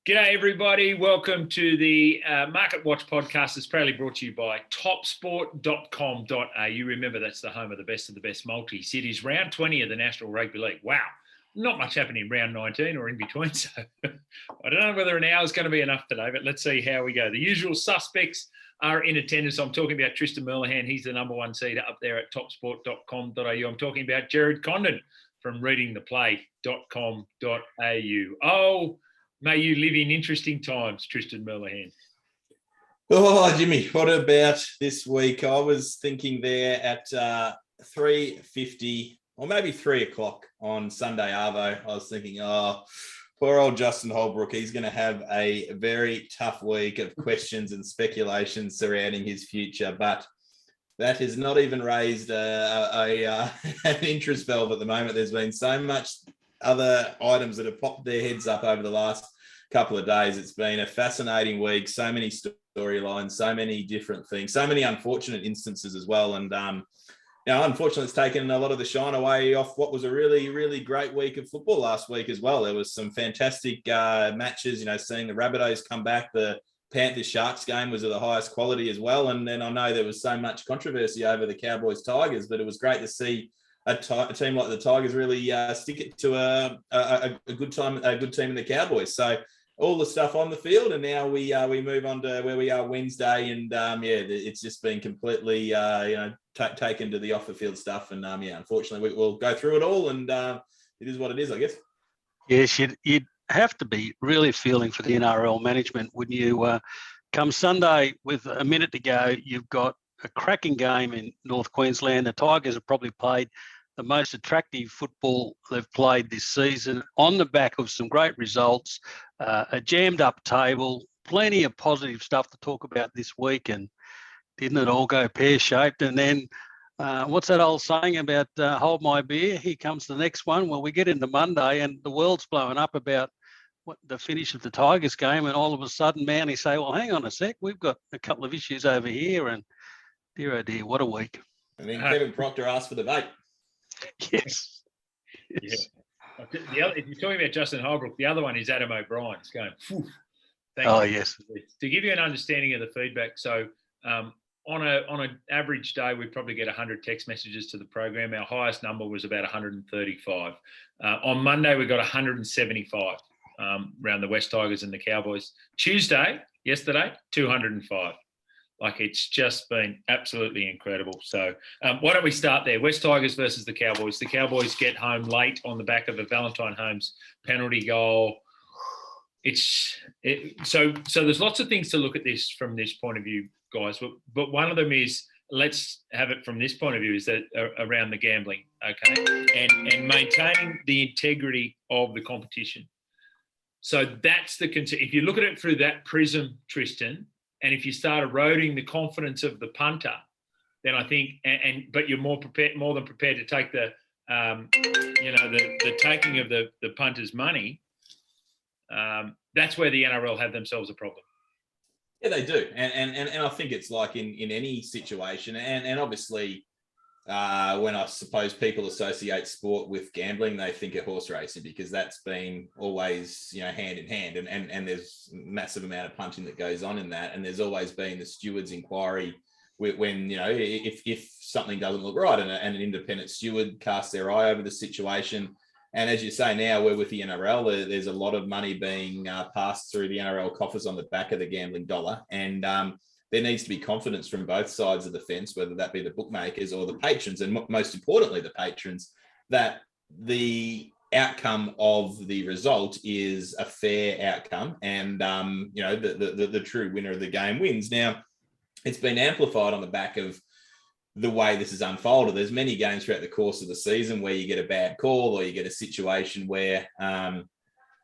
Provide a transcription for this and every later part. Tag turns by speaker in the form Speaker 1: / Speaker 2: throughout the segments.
Speaker 1: G'day, everybody. Welcome to the Market Watch podcast. It's proudly brought to you by topsport.com.au. Remember, that's the home of the best multis. It is round 20 of the National Rugby League. Wow. Not much happened in round 19 or in between. So I don't know whether an hour is going to be enough today, but let's see how we go. The usual suspects are in attendance. I'm talking about Tristan Merlehan. He's the number one seeder up there at topsport.com.au. I'm talking about Gerard Condon from readingtheplay.com.au. Oh, may you live in interesting times, Tristan Merlehan.
Speaker 2: Oh, Jimmy, what about this week? I was thinking there at 3:50 or maybe 3 o'clock on Sunday Arvo. I was thinking, poor old Justin Holbrook. He's going to have a very tough week of questions and speculations surrounding his future. But that has not even raised an interest valve at the moment. There's been so much other items that have popped their heads up over the last couple of days. It's been a fascinating week. So many storylines, so many different things, so many unfortunate instances as well. And unfortunately, it's taken a lot of the shine away off what was a really, really great week of football last week as well. There was some fantastic matches. Seeing the Rabbitohs come back, the Panthers Sharks game was of the highest quality as well. And then I know there was so much controversy over the Cowboys Tigers, but it was great to see a team like the Tigers really stick it to a good team in the Cowboys. So all the stuff on the field, and now we move on to where we are Wednesday, and it's just been completely taken to the off the field stuff, and unfortunately we'll go through it all, and it is what it is, I guess.
Speaker 3: Yes, you'd have to be really feeling for the NRL management when you come Sunday with a minute to go. You've got a cracking game in North Queensland. The Tigers have probably played the most attractive football they've played this season on the back of some great results, a jammed up table, plenty of positive stuff to talk about this week, and didn't it all go pear-shaped? And then what's that old saying about hold my beer, here comes the next one? Well, we get into Monday and the world's blowing up about the finish of the Tigers game, and all of a sudden Manly say, well, hang on a sec, we've got a couple of issues over here, and dear oh dear, what a week.
Speaker 2: I mean, Kevin Proctor asked for the vote.
Speaker 3: Yes.
Speaker 1: Yeah. If you're talking about Justin Holbrook, the other one is Adam O'Brien. It's going,
Speaker 3: yes.
Speaker 1: To give you an understanding of the feedback, so on an average day, we probably get 100 text messages to the program. Our highest number was about 135. On Monday, we got 175 around the West Tigers and the Cowboys. Yesterday, 205. Like, it's just been absolutely incredible. So why don't we start there? West Tigers versus the Cowboys. The Cowboys get home late on the back of a Valentine Holmes penalty goal. So there's lots of things to look at this from this point of view, guys. But one of them is, let's have it from this point of view, is that around the gambling, okay, and maintaining the integrity of the competition. So that's the concern. If you look at it through that prism, Tristan, and if you start eroding the confidence of the punter, then I think, but you're more than prepared to take the taking of the punter's money, that's where the NRL have themselves a problem.
Speaker 2: Yeah, they do, and I think it's like in any situation, and obviously when I suppose people associate sport with gambling, they think of horse racing, because that's been always hand in hand, and there's a massive amount of punting that goes on in that, and there's always been the steward's inquiry when if something doesn't look right, and an independent steward casts their eye over the situation. And as you say, now we're with the NRL, there's a lot of money being passed through the NRL coffers on the back of the gambling dollar, and there needs to be confidence from both sides of the fence, whether that be the bookmakers or the patrons, and most importantly, the patrons, that the outcome of the result is a fair outcome, and the true winner of the game wins. Now, it's been amplified on the back of the way this has unfolded. There's many games throughout the course of the season where you get a bad call, or you get a situation where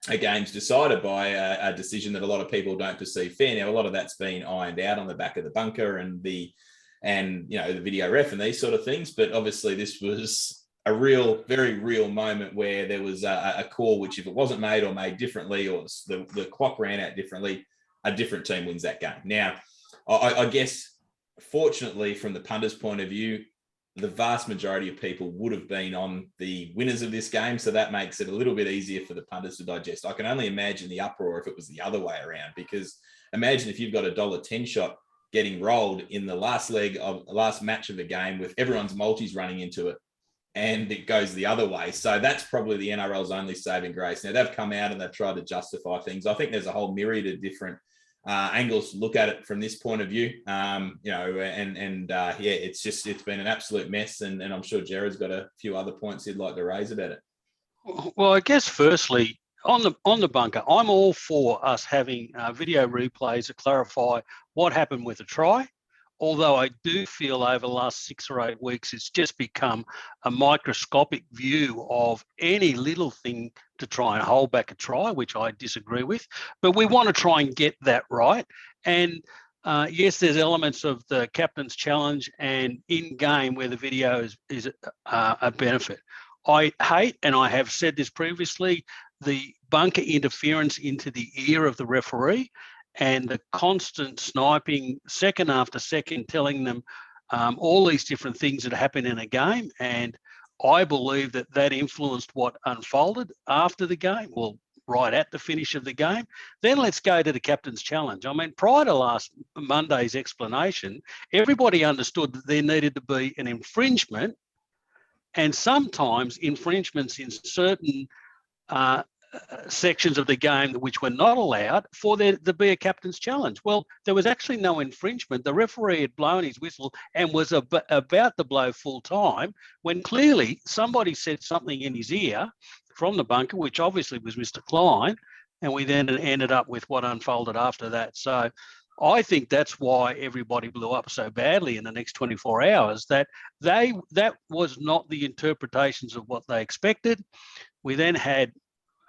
Speaker 2: a game's decided by a decision that a lot of people don't perceive fair. Now, a lot of that's been ironed out on the back of the bunker and the video ref and these sort of things. But obviously, this was a very real moment where there was a call which, if it wasn't made or made differently, or the clock ran out differently, a different team wins that game. Now, I guess, fortunately, from the punter's point of view, the vast majority of people would have been on the winners of this game. So that makes it a little bit easier for the punters to digest. I can only imagine the uproar if it was the other way around, because imagine if you've got a $1.10 shot getting rolled in the last match of the game with everyone's multis running into it, and it goes the other way. So that's probably the NRL's only saving grace. Now, they've come out and they've tried to justify things. I think there's a whole myriad of different angles to look at it from this point of view. It's been an absolute mess. And I'm sure Jared's got a few other points he'd like to raise about it.
Speaker 3: Well, I guess firstly, on the bunker, I'm all for us having video replays to clarify what happened with the try. Although I do feel over the last 6 or 8 weeks, it's just become a microscopic view of any little thing to try and hold back a try, which I disagree with. But we want to try and get that right. And yes, there's elements of the captain's challenge and in-game where the video is a benefit. I hate, and I have said this previously, the bunker interference into the ear of the referee and the constant sniping second after second, telling them all these different things that happen in a game. And I believe that influenced what unfolded after the game, well, right at the finish of the game. Then let's go to the captain's challenge. I mean, prior to last Monday's explanation, everybody understood that there needed to be an infringement, and sometimes infringements in certain sections of the game which were not allowed for there to be a captain's challenge. Well, there was actually no infringement. The referee had blown his whistle and was about to blow full time when clearly somebody said something in his ear from the bunker, which obviously was Mr. Klein, and we then ended up with what unfolded after that. So I think that's why everybody blew up so badly in the next 24 hours, that was not the interpretations of what they expected. We then had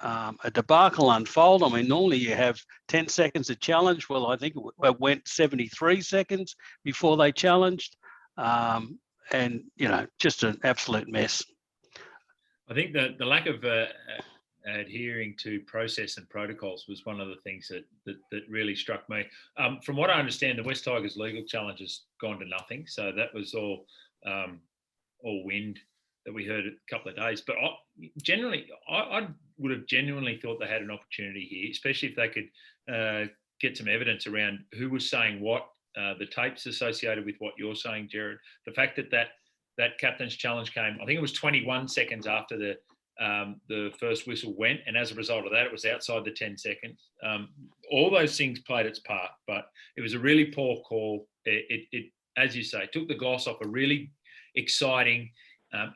Speaker 3: a debacle unfold. I mean, normally you have 10 seconds to challenge. Well, I think it went 73 seconds before they challenged. And, just an absolute mess.
Speaker 1: I think that the lack of adhering to process and protocols was one of the things that really struck me. From what I understand, the West Tigers legal challenge has gone to nothing. So that was all wind that we heard a couple of days. But I would have genuinely thought they had an opportunity here, especially if they could get some evidence around who was saying what, the tapes associated with what you're saying, Jared. The fact that captain's challenge came, I think it was 21 seconds after the first whistle went, and as a result of that, it was outside the 10 seconds. All those things played its part, but it was a really poor call. It as you say, took the gloss off a really exciting,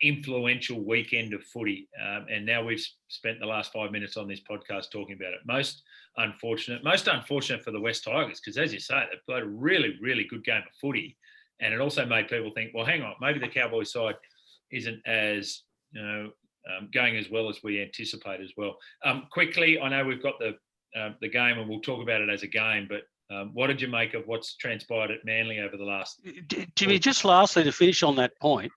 Speaker 1: influential weekend of footy. And now we've spent the last 5 minutes on this podcast talking about it. Most unfortunate for the West Tigers, because as you say, they played a really, really good game of footy. And it also made people think, well, hang on, maybe the Cowboys side isn't as, going as well as we anticipate as well. Quickly, I know we've got the game and we'll talk about it as a game, but what did you make of what's transpired at Manly over the last...
Speaker 3: Jimmy, just lastly to finish on that point,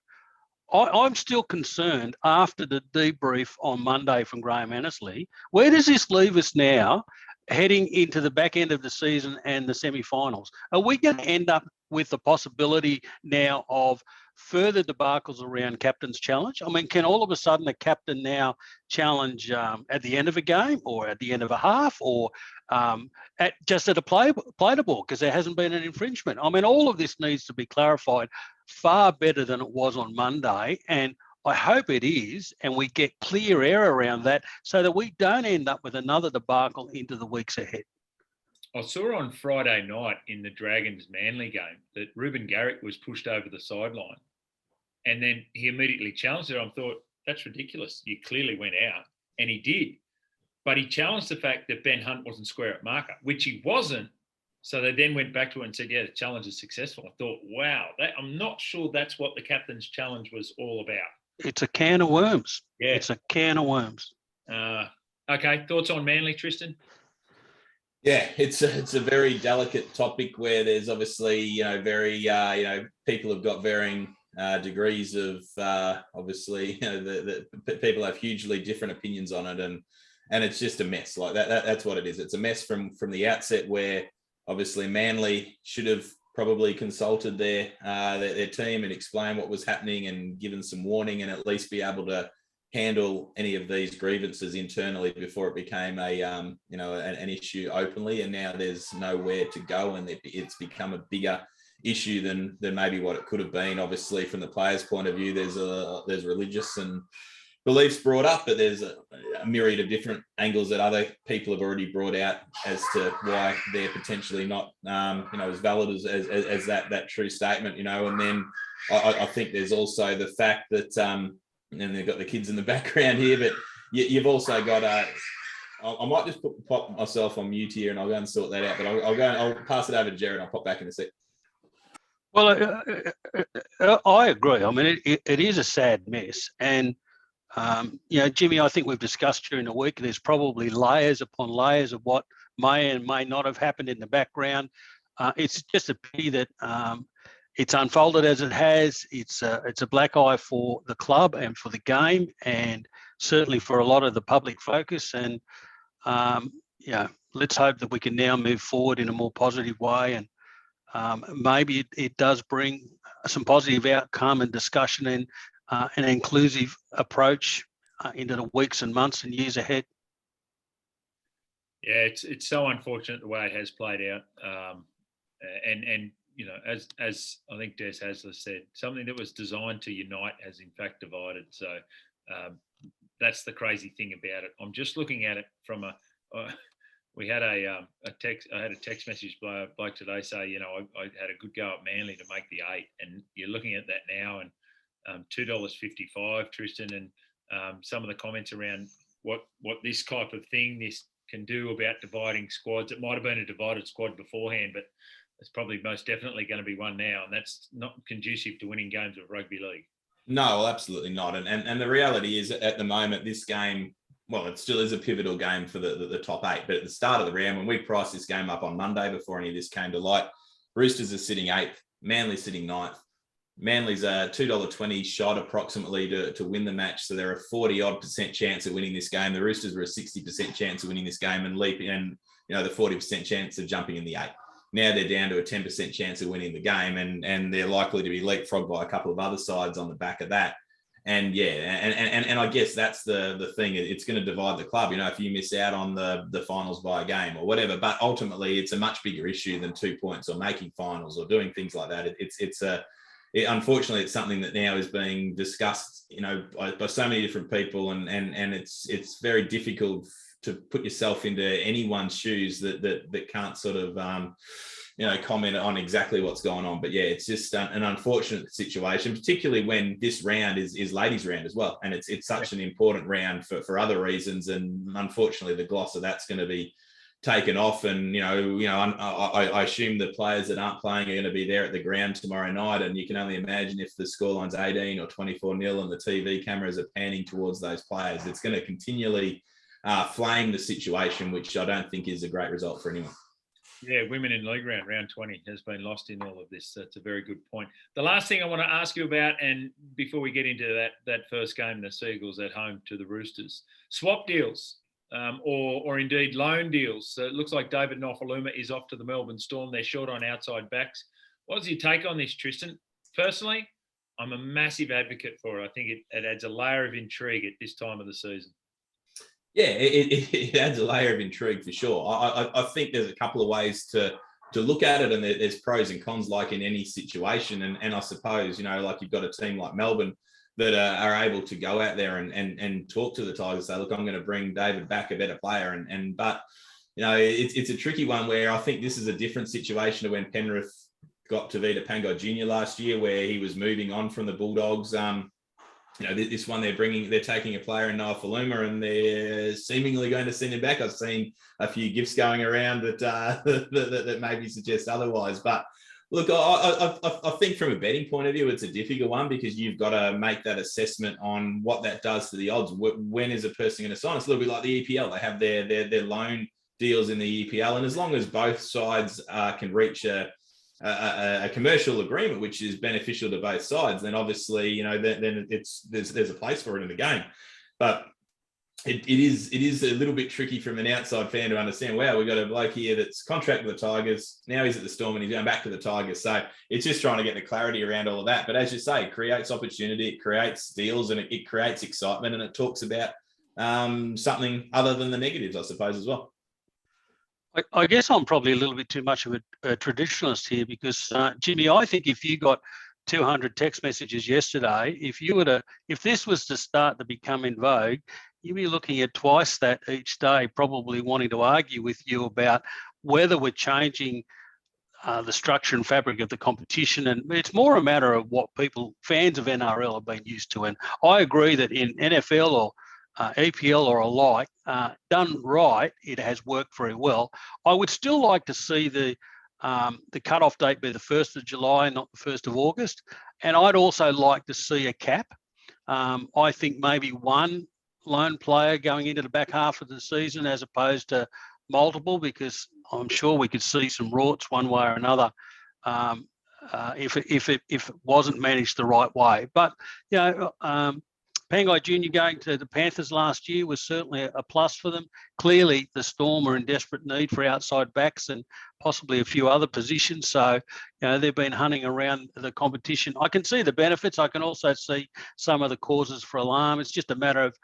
Speaker 3: I'm still concerned after the debrief on Monday from Graham Annesley. Where does this leave us now heading into the back end of the season and the semi-finals? Are we going to end up with the possibility now of further debacles around captain's challenge? I mean, can all of a sudden a captain now challenge at the end of a game or at the end of a half or just at a play the ball because there hasn't been an infringement? I mean, all of this needs to be clarified far better than it was on Monday, and I hope it is, and we get clear air around that so that we don't end up with another debacle into the weeks ahead.
Speaker 1: I saw on Friday night in the Dragons Manly game that Ruben Garrick was pushed over the sideline, and then he immediately challenged it. I thought, that's ridiculous. You clearly went out, and he did. But he challenged the fact that Ben Hunt wasn't square at marker, which he wasn't. So they then went back to it and said, yeah, the challenge is successful. I thought, wow, I'm not sure that's what the captain's challenge was all about.
Speaker 3: It's a can of worms.
Speaker 1: Yeah.
Speaker 3: It's a can of worms.
Speaker 1: Okay, thoughts on Manly, Tristan?
Speaker 2: Yeah, it's a very delicate topic where there's obviously, people have got varying degrees of, obviously, the people have hugely different opinions on it, and it's just a mess. Like that's what it is. It's a mess from the outset where obviously Manly should have probably consulted their team and explained what was happening and given some warning, and at least be able to handle any of these grievances internally before it became an issue openly. And now there's nowhere to go, and it's become a bigger issue than maybe what it could have been. Obviously, from the players' point of view, there's religious and beliefs brought up, but there's a myriad of different angles that other people have already brought out as to why they're potentially not as valid as that true statement. And then I think there's also the fact that and they've got the kids in the background here, but you've also got I might just pop myself on mute here and I'll go and sort that out, but I'll pass it over to Jared. I'll pop back in a sec.
Speaker 3: Well, I agree. I mean, it is a sad mess. And, Jimmy, I think we've discussed during the week, there's probably layers upon layers of what may and may not have happened in the background. It's just a pity that it's unfolded as it has. It's a black eye for the club and for the game, and certainly for a lot of the public focus. And, let's hope that we can now move forward in a more positive way. And maybe it does bring some positive outcome and discussion and an inclusive approach into the weeks and months and years ahead.
Speaker 1: Yeah, it's so unfortunate the way it has played out. And as I think Des Hasler said, something that was designed to unite has in fact divided. So that's the crazy thing about it. I'm just looking at it from we had a text. I had a text message by a bloke today say, I had a good go at Manly to make the 8, and you're looking at that now, and $2.55, Tristan, and some of the comments around what this type of thing this can do about dividing squads. It might have been a divided squad beforehand, but it's probably most definitely going to be one now, and that's not conducive to winning games of rugby league.
Speaker 2: No, well, absolutely not. And the reality is, at the moment, this game, well, it still is a pivotal game for the top 8. But at the start of the round, when we priced this game up on Monday before any of this came to light, Roosters are sitting 8th, Manly's sitting 9th. Manly's a $2.20 shot approximately to win the match. So they're a 40-odd% chance of winning this game. The Roosters were a 60% chance of winning this game and the 40% chance of jumping in the 8. Now they're down to a 10% chance of winning the game, and they're likely to be leapfrogged by a couple of other sides on the back of that. And and I guess that's the thing. It's going to divide the club, if you miss out on the finals by a game or whatever. But ultimately, it's a much bigger issue than 2 points or making finals or doing things like that. Unfortunately, it's something that now is being discussed, by so many different people, and it's very difficult to put yourself into anyone's shoes that can't sort of comment on exactly what's going on. But yeah, it's just an unfortunate situation, particularly when this round is ladies' round as well, and it's such an important round for other reasons. And unfortunately, the gloss of that's going to be taken off. And I assume the players that aren't playing are going to be there at the ground tomorrow night, and you can only imagine if the scoreline's 18 or 24-0 and the TV cameras are panning towards those players, it's going to continually flame the situation, which I don't think is a great result for anyone.
Speaker 1: Yeah, women in league round 20 has been lost in all of this. That's a very good point. The last thing I want to ask you about, and before we get into that first game, the Seagulls at home to the Roosters, swap deals or indeed loan deals. So it looks like David Nofaluma is off to the Melbourne Storm. They're short on outside backs. What's your take on this, Tristan? Personally, I'm a massive advocate for it. I think it adds a layer of intrigue at this time of the season.
Speaker 2: Yeah, it adds a layer of intrigue for sure. I think there's a couple of ways to look at it, and there's pros and cons like in any situation. And I suppose, like you've got a team like Melbourne that are able to go out there and talk to the Tigers, say, look, I'm going to bring David back, a better player. But it's a tricky one where I think this is a different situation to when Penrith got to Vita Pangai Jr. last year, where he was moving on from the Bulldogs. This one they're taking a player in Nofaluma, and they're seemingly going to send him back. I've seen a few gifts going around that maybe suggest otherwise. But look, I think from a betting point of view, it's a difficult one because you've got to make that assessment on what that does to the odds. When is a person going to sign? It's a little bit like the EPL. They have their loan deals in the EPL, and as long as both sides can reach a commercial agreement which is beneficial to both sides, then obviously then there's a place for it in the game. But it is a little bit tricky from an outside fan to understand. Wow, we've got a bloke here that's contracted with the Tigers. Now he's at the Storm and he's going back to the Tigers. So it's just trying to get the clarity around all of that. But as you say, it creates opportunity, it creates deals, and it creates excitement, and it talks about something other than the negatives, I suppose, as well.
Speaker 3: I guess I'm probably a little bit too much of a traditionalist here because, Jimmy, I think if you got 200 text messages yesterday, if this was to start to become in vogue, you'd be looking at twice that each day, probably wanting to argue with you about whether we're changing the structure and fabric of the competition. And it's more a matter of what fans of NRL have been used to. And I agree that in NFL or EPL or alike, done right, it has worked very well. I would still like to see the cut-off date be the 1st of July, not the 1st of August. And I'd also like to see a cap. I think maybe one lone player going into the back half of the season as opposed to multiple, because I'm sure we could see some rorts one way or another if it wasn't managed the right way. But, you know, Pangai Jr. going to the Panthers last year was certainly a plus for them. Clearly, the Storm are in desperate need for outside backs and possibly a few other positions. So, you know, they've been hunting around the competition. I can see the benefits. I can also see some of the causes for alarm. It's just a matter of,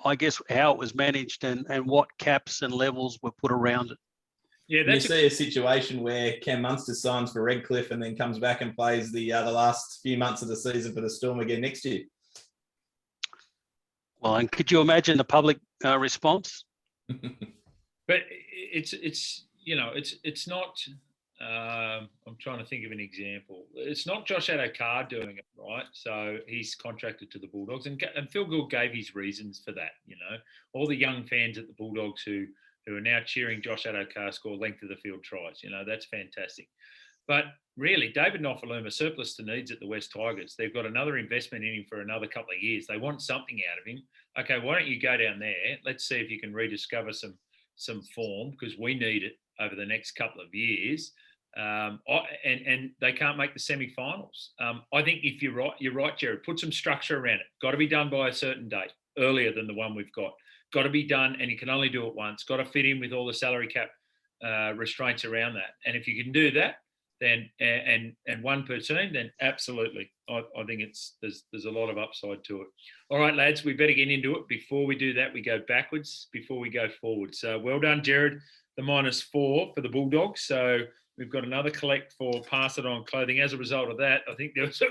Speaker 3: I guess, how it was managed and what caps and levels were put around it.
Speaker 2: Yeah, you see a situation where Cam Munster signs for Redcliffe and then comes back and plays the last few months of the season for the Storm again next year.
Speaker 3: Well, and could you imagine the public response?
Speaker 1: But it's not. I'm trying to think of an example. It's not Josh Addo-Carr doing it, right? So he's contracted to the Bulldogs, and Phil Gould gave his reasons for that. You know, all the young fans at the Bulldogs who are now cheering Josh Addo-Carr score length of the field tries. You know, that's fantastic. But really, David Nofaluma, surplus to needs at the West Tigers. They've got another investment in him for another couple of years. They want something out of him. Okay, why don't you go down there? Let's see if you can rediscover some form, because we need it over the next couple of years. And they can't make the semi-finals. I think if you're right, Jared. Put some structure around it. Got to be done by a certain date, earlier than the one we've got. Got to be done, and you can only do it once. Got to fit in with all the salary cap restraints around that. And if you can do that, then and one per team, then absolutely, I think there's a lot of upside to it. All right, lads, we better get into it. Before we do that, we go backwards before we go forward. So well done, Jared. The -4 for the Bulldogs. So we've got another collect for Pass It On Clothing. As a result of that, I think there was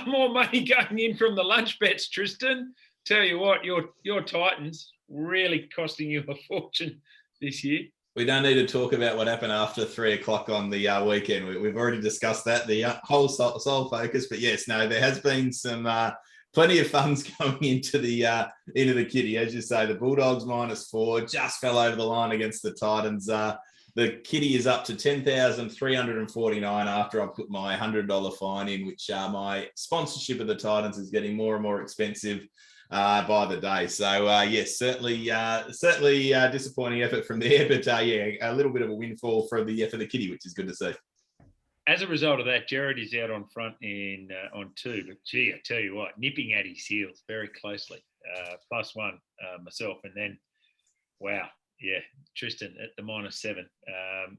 Speaker 1: more money going in from the lunch bets, Tristan. Tell you what, your Titans really costing you a fortune this year.
Speaker 2: We don't need to talk about what happened after 3 o'clock on the weekend. We've already discussed that, the whole sole focus. But yes, no, there has been some plenty of funds going into the kitty. As you say, the Bulldogs -4 just fell over the line against the Titans. The kitty is up to $10,349 after I put my $100 fine in, which my sponsorship of the Titans is getting more and more expensive by the day. So yes, certainly disappointing effort from there, but a little bit of a windfall for the kitty, which is good to see.
Speaker 1: As a result of that, Jared is out on front on 2. But gee, I tell you what, nipping at his heels very closely. +1 myself, and then wow. Yeah, Tristan at the -7.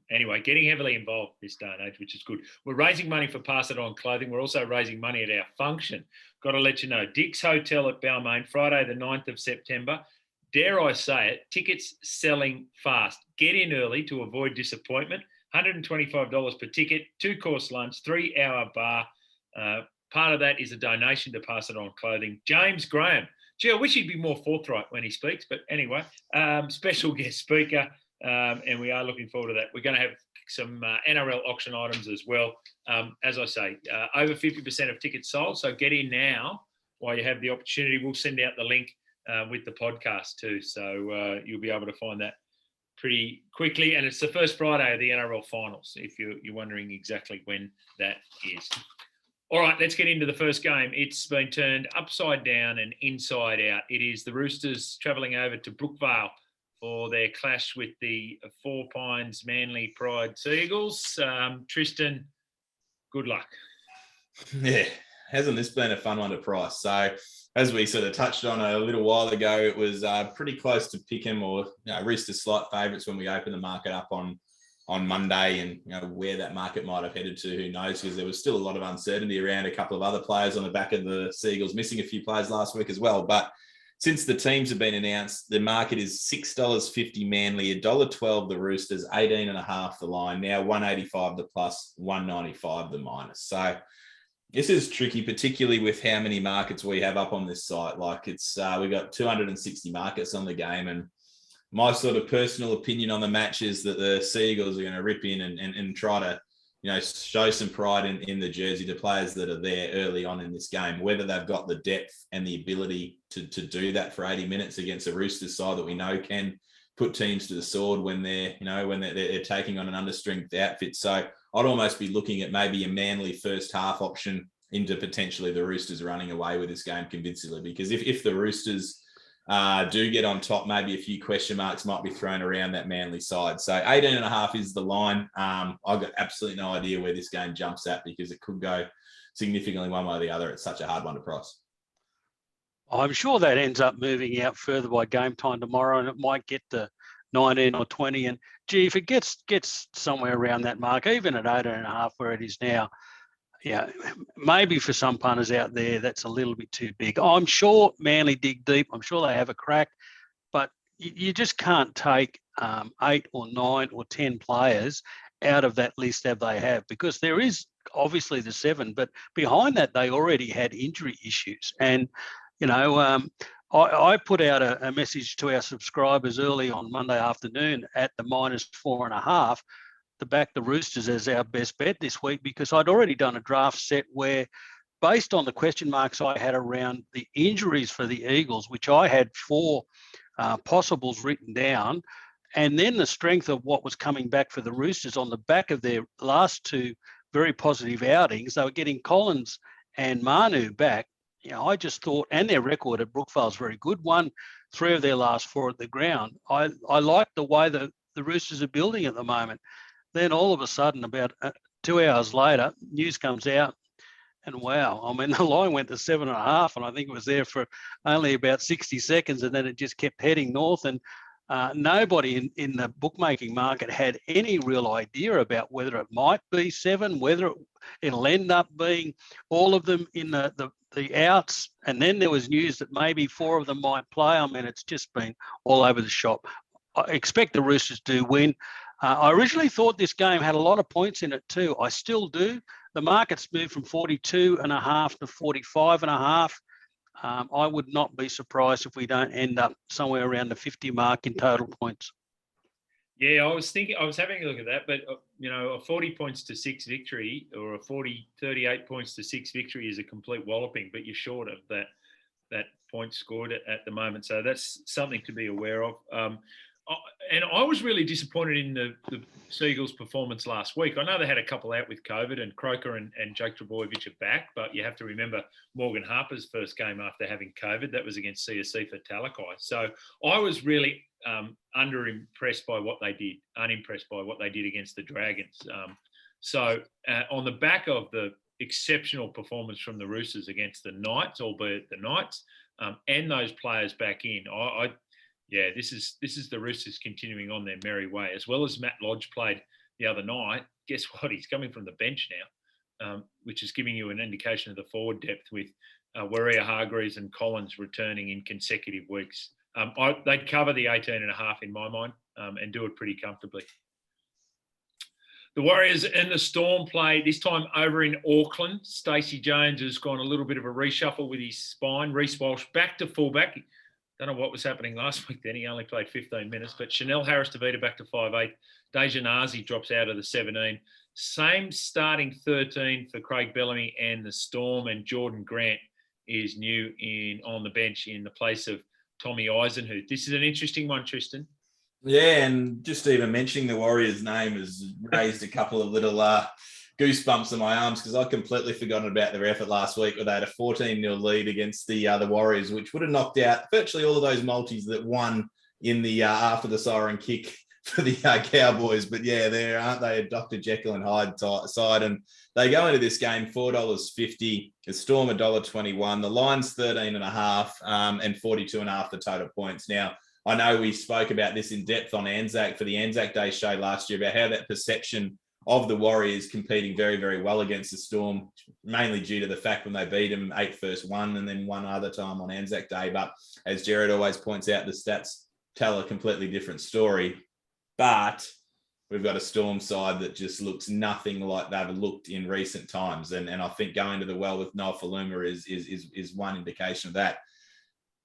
Speaker 1: Anyway, getting heavily involved this day and age, which is good. We're raising money for Pass It On Clothing. We're also raising money at our function. Got to let you know, Dick's Hotel at Balmain, Friday the 9th of September. Dare I say it, tickets selling fast. Get in early to avoid disappointment. $125 per ticket, 2-course lunch, 3-hour bar. Part of that is a donation to Pass It On Clothing. James Graham. Gee, I wish he'd be more forthright when he speaks, but anyway, special guest speaker, and we are looking forward to that. We're going to have some NRL auction items as well. As I say, over 50% of tickets sold, so get in now while you have the opportunity. We'll send out the link with the podcast too, so you'll be able to find that pretty quickly. And it's the first Friday of the NRL finals, if you're wondering exactly when that is. All right, let's get into the first game. It's been turned upside down and inside out. It is the Roosters travelling over to Brookvale for their clash with the Four Pines Manly Pride Seagulls. Tristan, good luck.
Speaker 2: Yeah, hasn't this been a fun one to price? So as we sort of touched on a little while ago, it was pretty close to pick 'em or Roosters slight favourites when we opened the market up on Monday, and where that market might have headed to, who knows, because there was still a lot of uncertainty around a couple of other players on the back of the Seagulls missing a few players last week as well. But since the teams have been announced, the market is $6.50 Manly, $1.12 the Roosters, 18.5 the line, now 185 the plus, 195 the minus. So this is tricky, particularly with how many markets we have up on this site. Like it's we've got 260 markets on the game, and my sort of personal opinion on the match is that the Seagulls are going to rip in and try to, show some pride in the jersey to players that are there early on in this game, whether they've got the depth and the ability to do that for 80 minutes against a Roosters side that we know can put teams to the sword when they're taking on an understrength outfit. So I'd almost be looking at maybe a Manly first half option into potentially the Roosters running away with this game convincingly, because if the Roosters do get on top, maybe a few question marks might be thrown around that Manly side. So 18.5 is the line. I've got absolutely no idea where this game jumps at, because it could go significantly one way or the other. It's such a hard one to price.
Speaker 3: I'm sure that ends up moving out further by game time tomorrow, and it might get to 19 or 20. And gee, if it gets somewhere around that mark, even at 18.5 where it is now, yeah, maybe for some punters out there, that's a little bit too big. I'm sure Manly dig deep. I'm sure they have a crack, but you just can't take 8 or 9 or 10 players out of that list that they have, because there is obviously the 7, but behind that, they already had injury issues. And, I put out a message to our subscribers early on Monday afternoon at the -4.5 to back the Roosters as our best bet this week, because I'd already done a draft set where, based on the question marks I had around the injuries for the Eagles, which I had 4 possibles written down, and then the strength of what was coming back for the Roosters on the back of their last 2 very positive outings. They were getting Collins and Manu back. I just thought, and their record at Brookvale is very good, won 3 of their last 4 at the ground. I like the way that the Roosters are building at the moment. Then all of a sudden, about 2 hours later, news comes out, and wow, I mean, the line went to 7.5, and I think it was there for only about 60 seconds, and then it just kept heading north. And nobody in the bookmaking market had any real idea about whether it might be 7, whether it'll end up being all of them in the outs. And then there was news that maybe 4 of them might play. I mean, it's just been all over the shop. I expect the Roosters to win. I originally thought this game had a lot of points in it too. I still do. The market's moved from 42.5 to 45.5. I would not be surprised if we don't end up somewhere around the 50 mark in total points.
Speaker 1: Yeah, I was having a look at that, but a 40 points to 6 victory, or a 38 points to 6 victory is a complete walloping, but you're short of that point scored at the moment. So that's something to be aware of. And I was really disappointed in the Seagulls' performance last week. I know they had a couple out with COVID, and Croker and Jake Trbojevic are back, but you have to remember Morgan Harper's first game after having COVID, that was against CSC for Talakai. So I was really unimpressed by what they did, unimpressed by what they did against the Dragons. So on the back of the exceptional performance from the Roosters against the Knights, albeit the Knights, and those players back in, this is the Roosters continuing on their merry way. As well as Matt Lodge played the other night, guess what? He's coming from the bench now, which is giving you an indication of the forward depth with Waria Hargreaves and Collins returning in consecutive weeks. They'd cover the 18.5 in my mind, and do it pretty comfortably. The Warriors and the Storm play this time over in Auckland. Stacey Jones has gone a little bit of a reshuffle with his spine. Reece Walsh back to fullback. Don't know what was happening last week then. He only played 15 minutes. But Chanel Harris-Tavita back to 5'8". Deja Nazi drops out of the 17. Same starting 13 for Craig Bellamy and the Storm. And Jordan Grant is new on the bench in the place of Tommy Eisenhuth. This is an interesting one, Tristan.
Speaker 2: Yeah, and just even mentioning the Warriors' name has raised a couple of little goosebumps in my arms, because I'd completely forgotten about their effort last week, where they had a 14-0 lead against the Warriors, which would have knocked out virtually all of those multis that won in the after the siren kick for the Cowboys. But yeah, there aren't they a Dr. Jekyll and Hyde side, and they go into this game $4.50. The Storm $1.21. The line's 13.5 and 42.5 the total points. Now, I know we spoke about this in depth on Anzac for the Anzac Day show last year about how that perception of the Warriors competing very, very well against the Storm, mainly due to the fact when they beat them 8-1 and then one other time on Anzac Day. But as Jared always points out, the stats tell a completely different story. But we've got a Storm side that just looks nothing like they've looked in recent times. And I think going to the well with Noah Faluma is one indication of that.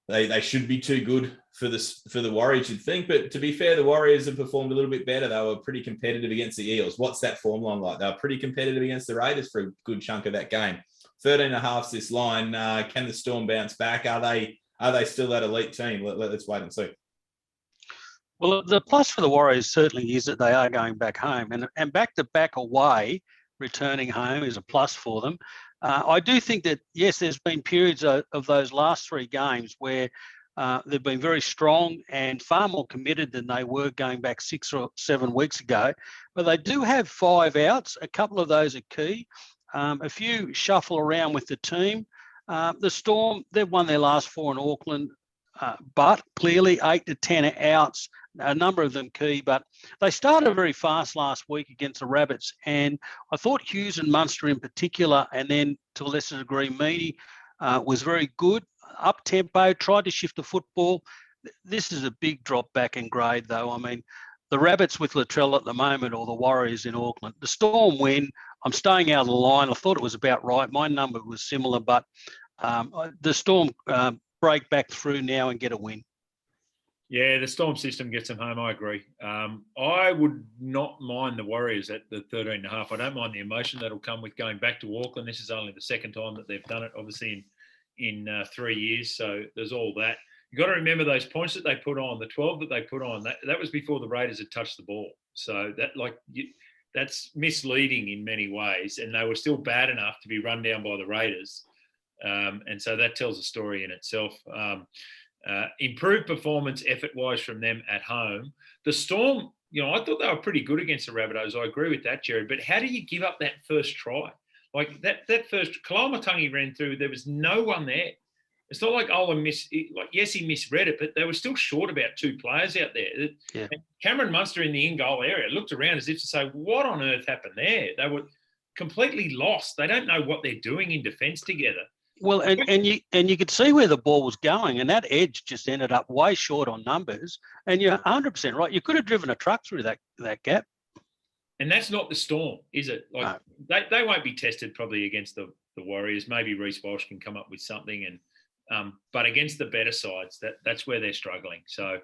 Speaker 2: They should be too good for the Warriors, you'd think. But to be fair, the Warriors have performed a little bit better. They were pretty competitive against the Eels. What's that form line like? They were pretty competitive against the Raiders for a good chunk of that game. 13.5's this line. Can the Storm bounce back? Are they still that elite team? Let's wait and see.
Speaker 3: Well, the plus for the Warriors certainly is that they are going back home, and back away, returning home is a plus for them. I do think that, yes, there's been periods of those last three games where they've been very strong and far more committed than they were going back 6 or 7 weeks ago. But they do have 5 outs. A couple of those are key. A few shuffle around with the team. The Storm, they've won their last 4 in Auckland, but clearly 8 to 10 outs, a number of them key. But they started very fast last week against the Rabbits, and I thought Hughes and Munster in particular, and then to a lesser degree Meany, was very good. Up-tempo, tried to shift the football. This is a big drop back in grade, though. I mean, the Rabbits with Latrell at the moment, or the Warriors in Auckland. The Storm win. I'm staying out of the line. I thought it was about right. My number was similar, but the Storm break back through now and get a win.
Speaker 1: Yeah, the Storm system gets them home. I agree. I would not mind the Warriors at the 13.5. I don't mind the emotion that'll come with going back to Auckland. This is only the second time that they've done it, obviously in 3 years. So there's all that. You've got to remember those points that they put on, the 12 that they put on. That was before the Raiders had touched the ball. So that's misleading in many ways, and they were still bad enough to be run down by the Raiders. And so that tells a story in itself. Improved performance effort-wise from them at home. The Storm, I thought they were pretty good against the Rabbitohs. I agree with that, Jared. But how do you give up that first try? Like that first, Kalamatangi ran through, there was no one there. It's not like yes, he misread it, but they were still short about 2 players out there. Yeah. Cameron Munster in the in-goal area looked around as if to say, what on earth happened there? They were completely lost. They don't know what they're doing in defence together.
Speaker 3: Well, and you could see where the ball was going, and that edge just ended up way short on numbers. And you're 100% right. You could have driven a truck through that gap.
Speaker 1: And that's not the Storm, is it? Like no. They won't be tested probably against the Warriors. Maybe Reece Walsh can come up with something, and but against the better sides, that's where they're struggling. So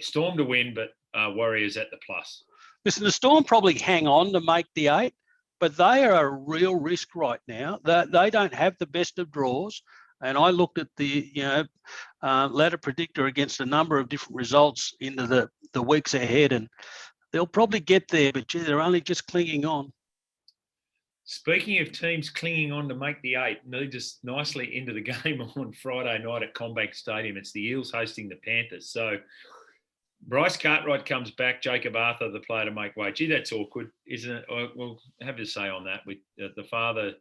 Speaker 1: Storm to win, but Warriors at the plus.
Speaker 3: Listen, the Storm probably hang on to make the 8. But they are a real risk right now. They don't have the best of draws. And I looked at the ladder predictor against a number of different results into the weeks ahead, and they'll probably get there, but they're only just clinging on.
Speaker 1: Speaking of teams clinging on to make the 8, leads us nicely into the game on Friday night at CommBank Stadium. It's the Eels hosting the Panthers. So Bryce Cartwright comes back, Jacob Arthur, the player to make way. Gee, that's awkward, isn't it? We'll have to say on that with the father,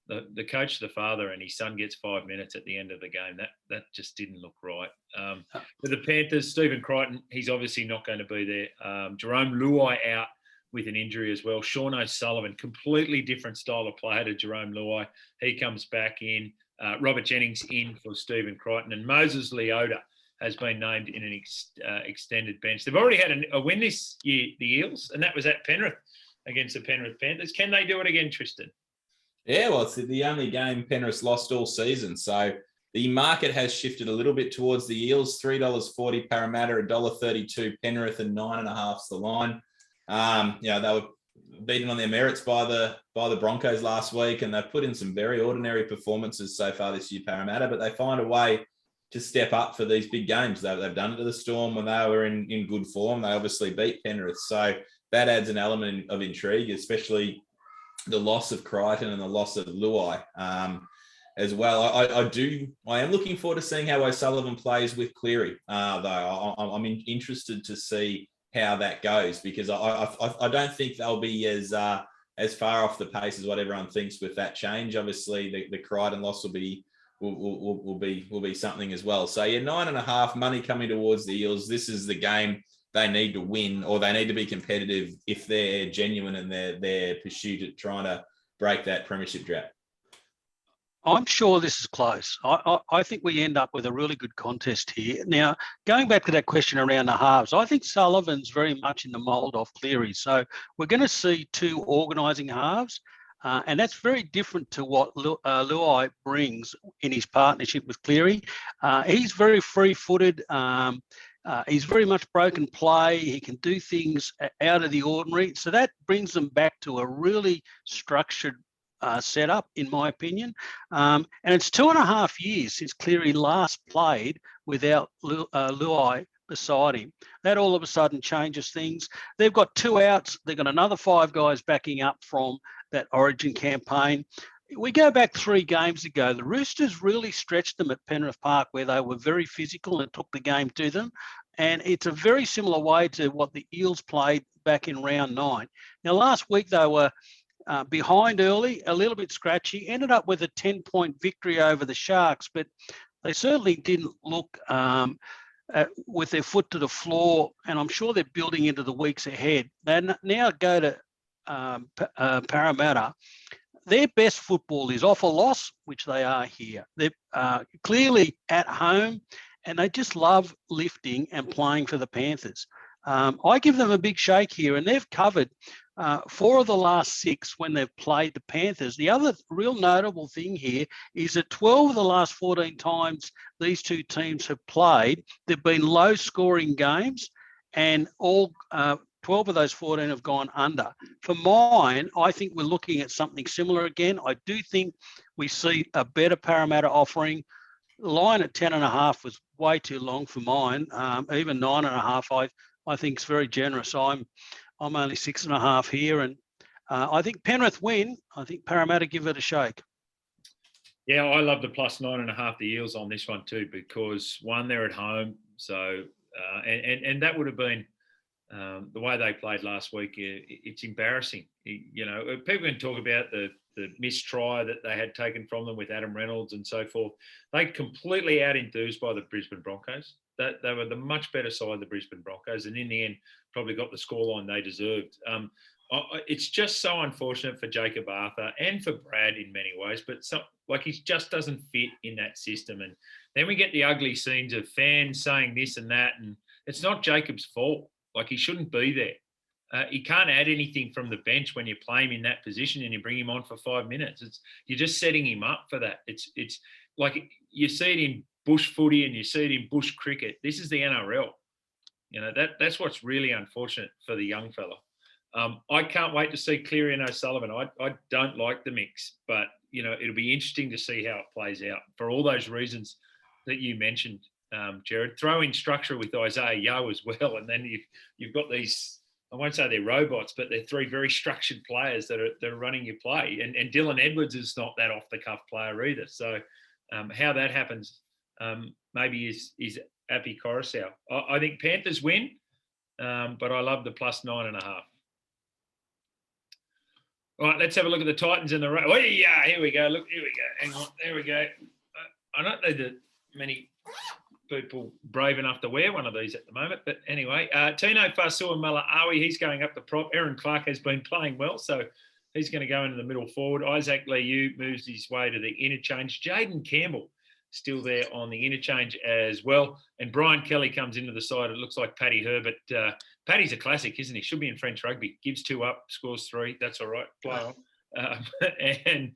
Speaker 1: the coach, the father, and his son gets 5 minutes at the end of the game. That just didn't look right. For the Panthers, Stephen Crichton, he's obviously not going to be there. Jerome Luai out with an injury as well. Sean O'Sullivan, completely different style of player to Jerome Luai. He comes back in. Robert Jennings in for Stephen Crichton, and Moses Leota has been named in an extended bench. They've already had a win this year, the Eels, and that was at Penrith against the Penrith Panthers. Can they do it again, Tristan?
Speaker 2: Yeah, well, it's the only game Penrith's lost all season. So the market has shifted a little bit towards the Eels. $3.40 Parramatta, $1.32 Penrith, and 9.5's the line. They were beaten on their merits by the Broncos last week, and they've put in some very ordinary performances so far this year, Parramatta, but they find a way to step up for these big games. They've done it to the Storm when they were in good form. They obviously beat Penrith. So that adds an element of intrigue, especially the loss of Crichton and the loss of Luai as well. I am looking forward to seeing how O'Sullivan plays with Cleary, though. I'm interested to see how that goes, because I don't think they'll be as far off the pace as what everyone thinks with that change. Obviously, the Crichton loss will be something as well. So yeah, 9.5 money coming towards the Eels. This is the game they need to win, or they need to be competitive if they're genuine in their pursuit at trying to break that premiership drought.
Speaker 3: I'm sure this is close. I think we end up with a really good contest here. Now, going back to that question around the halves, I think Sullivan's very much in the mould of Cleary. So we're going to see two organising halves, and that's very different to what Luai brings in his partnership with Cleary. He's very free-footed. He's very much broken play. He can do things out of the ordinary. So that brings them back to a really structured setup, in my opinion. And it's 2.5 years since Cleary last played without Luai beside him. That all of a sudden changes things. They've got 2 outs. They've got another 5 guys backing up from that Origin campaign. We go back 3 games ago. The Roosters really stretched them at Penrith Park, where they were very physical and took the game to them. And it's a very similar way to what the Eels played back in round 9. Now, last week they were behind early, a little bit scratchy, ended up with a 10-point victory over the Sharks, but they certainly didn't look with their foot to the floor, and I'm sure they're building into the weeks ahead. They now go to Parramatta. Their best football is off a loss, which they are here. They're clearly at home, and they just love lifting and playing for the Panthers. I give them a big shake here, and they've covered 4 of the last 6 when they've played the Panthers. The other real notable thing here is that 12 of the last 14 times these two teams have played, they've been low-scoring games, and all 12 of those 14 have gone under. For mine, I think we're looking at something similar again. I do think we see a better Parramatta offering. The line at 10.5 was way too long for mine. Even 9.5, I think is very generous. I'm only 6.5 here, and I think Penrith win. I think Parramatta give it a shake.
Speaker 1: Yeah, I love the plus 9.5, the Eels on this one too, because one, they're at home. So, and that would have been the way they played last week. It's embarrassing. You know, people can talk about the missed try that they had taken from them with Adam Reynolds and so forth. They completely out-enthused by the Brisbane Broncos. They were the much better side, the Brisbane Broncos, and in the end, probably got the scoreline they deserved. It's just so unfortunate for Jacob Arthur and for Brad in many ways, but he just doesn't fit in that system. And then we get the ugly scenes of fans saying this and that, and it's not Jacob's fault. Like, he shouldn't be there. He can't add anything from the bench when you play him in that position and you bring him on for 5 minutes. You're just setting him up for that. It's like you see it in bush footy and you see it in bush cricket. This is the NRL. You know, that's what's really unfortunate for the young fella. I can't wait to see Cleary and O'Sullivan. I don't like the mix, but, you know, it'll be interesting to see how it plays out for all those reasons that you mentioned, Gerard. Throw in structure with Isaiah Yeo as well, and then you've got these, I won't say they're robots, but they're 3 very structured players that are running your play. And Dylan Edwards is not that off-the-cuff player either. So how that happens maybe is Api Coruscant. I think Panthers win, but I love the plus 9.5. All right, let's have a look at the Titans and the Raiders. Oh, yeah, here we go. Look, here we go. Hang on, there we go. I don't know that many people brave enough to wear one of these at the moment. But anyway, Tino Fasua Malaawi, he's going up the prop. Aaron Clark has been playing well, so he's going to go into the middle forward. Isaac Liu moves his way to the interchange. Jaden Campbell still there on the interchange as well. And Brian Kelly comes into the side. It looks like Paddy Herbert. Paddy's a classic, isn't he? Should be in French rugby. Gives 2 up, scores 3. That's all right. Play on. And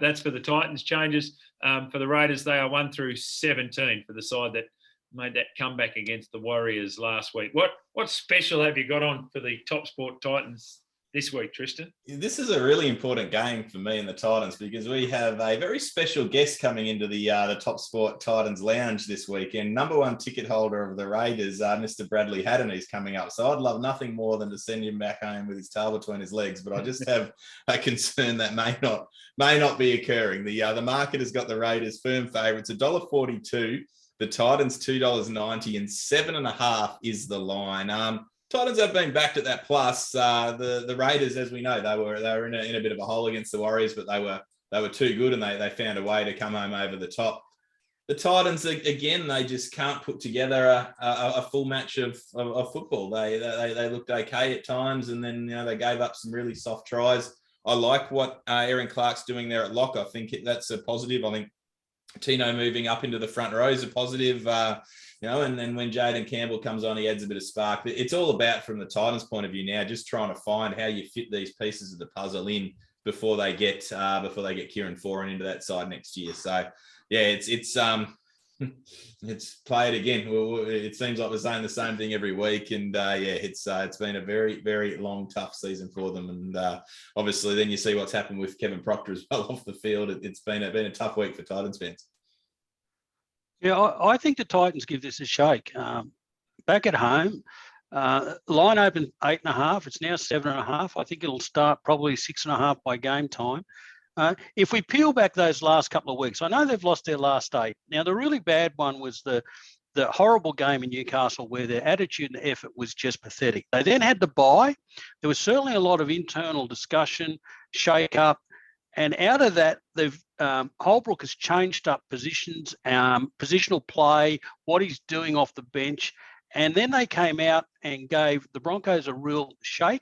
Speaker 1: that's for the Titans changes. For the Raiders, they are 1 through 17 for the side that made that comeback against the Warriors last week. What special have you got on for the Top Sport Titans this week, Tristan?
Speaker 2: This is a really important game for me and the Titans, because we have a very special guest coming into the Top Sport Titans lounge this week, and number 1 ticket holder of the Raiders, Mr. Bradley Haddon, is coming up. So I'd love nothing more than to send him back home with his tail between his legs, but I just have a concern that may not be occurring. The market has got the Raiders firm favourites, $1.42. The Titans $2.90, and 7.5 is the line. Titans have been backed at that plus. The Raiders, as we know, they were in a bit of a hole against the Warriors, but they were too good, and they found a way to come home over the top. The Titans, again, they just can't put together a full match of football. They looked okay at times, and then they gave up some really soft tries. I like what Aaron Clark's doing there at lock. I think that's a positive. I think Tino moving up into the front row is a positive. And then when Jaden Campbell comes on, he adds a bit of spark. It's all about, from the Titans' point of view now, just trying to find how you fit these pieces of the puzzle in before they get Kieran Foran into that side next year. So yeah, it's play it again. It seems like we're saying the same thing every week, and it's been a very, very long, tough season for them. And obviously, then you see what's happened with Kevin Proctor as well off the field. It's been a tough week for Titans fans.
Speaker 3: Yeah, I think the Titans give this a shake. Back at home, line opened 8.5. It's now 7.5. I think it'll start probably 6.5 by game time. If we peel back those last couple of weeks, I know they've lost their last 8. Now, the really bad one was the horrible game in Newcastle where their attitude and effort was just pathetic. They then had the bye. There was certainly a lot of internal discussion, shake-up, and out of that, Holbrook has changed up positions, positional play, what he's doing off the bench, and then they came out and gave the Broncos a real shake.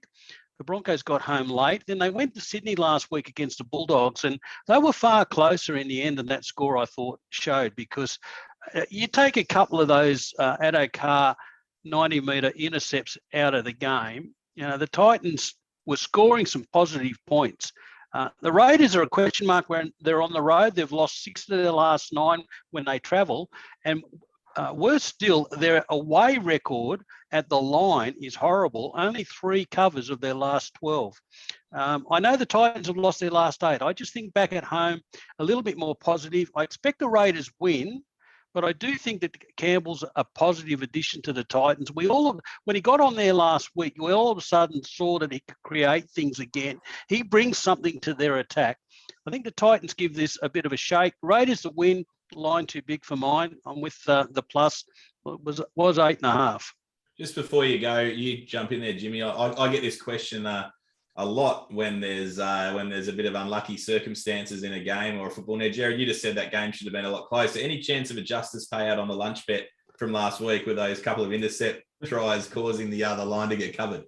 Speaker 3: The Broncos got home late. Then they went to Sydney last week against the Bulldogs, and they were far closer in the end than that score, I thought, showed, because you take a couple of those Addo-Carr 90-metre intercepts out of the game, the Titans were scoring some positive points. The Raiders are a question mark when they're on the road. They've lost 6 of their last 9 when they travel. And worse still, their away record at the line is horrible. Only 3 covers of their last 12. I know the Titans have lost their last 8. I just think back at home, a little bit more positive. I expect the Raiders win, but I do think that Campbell's a positive addition to the Titans. When he got on there last week, we all of a sudden saw that he could create things again. He brings something to their attack. I think the Titans give this a bit of a shake. Raiders to win, line too big for mine. I'm with the plus. It was 8.5.
Speaker 2: Just before you go, you jump in there, Jimmy. I get this question a lot when there's a bit of unlucky circumstances in a game or a football. Now, Jared, you just said that game should have been a lot closer. Any chance of a justice payout on the lunch bet from last week with those couple of intercept tries causing the other line to get covered?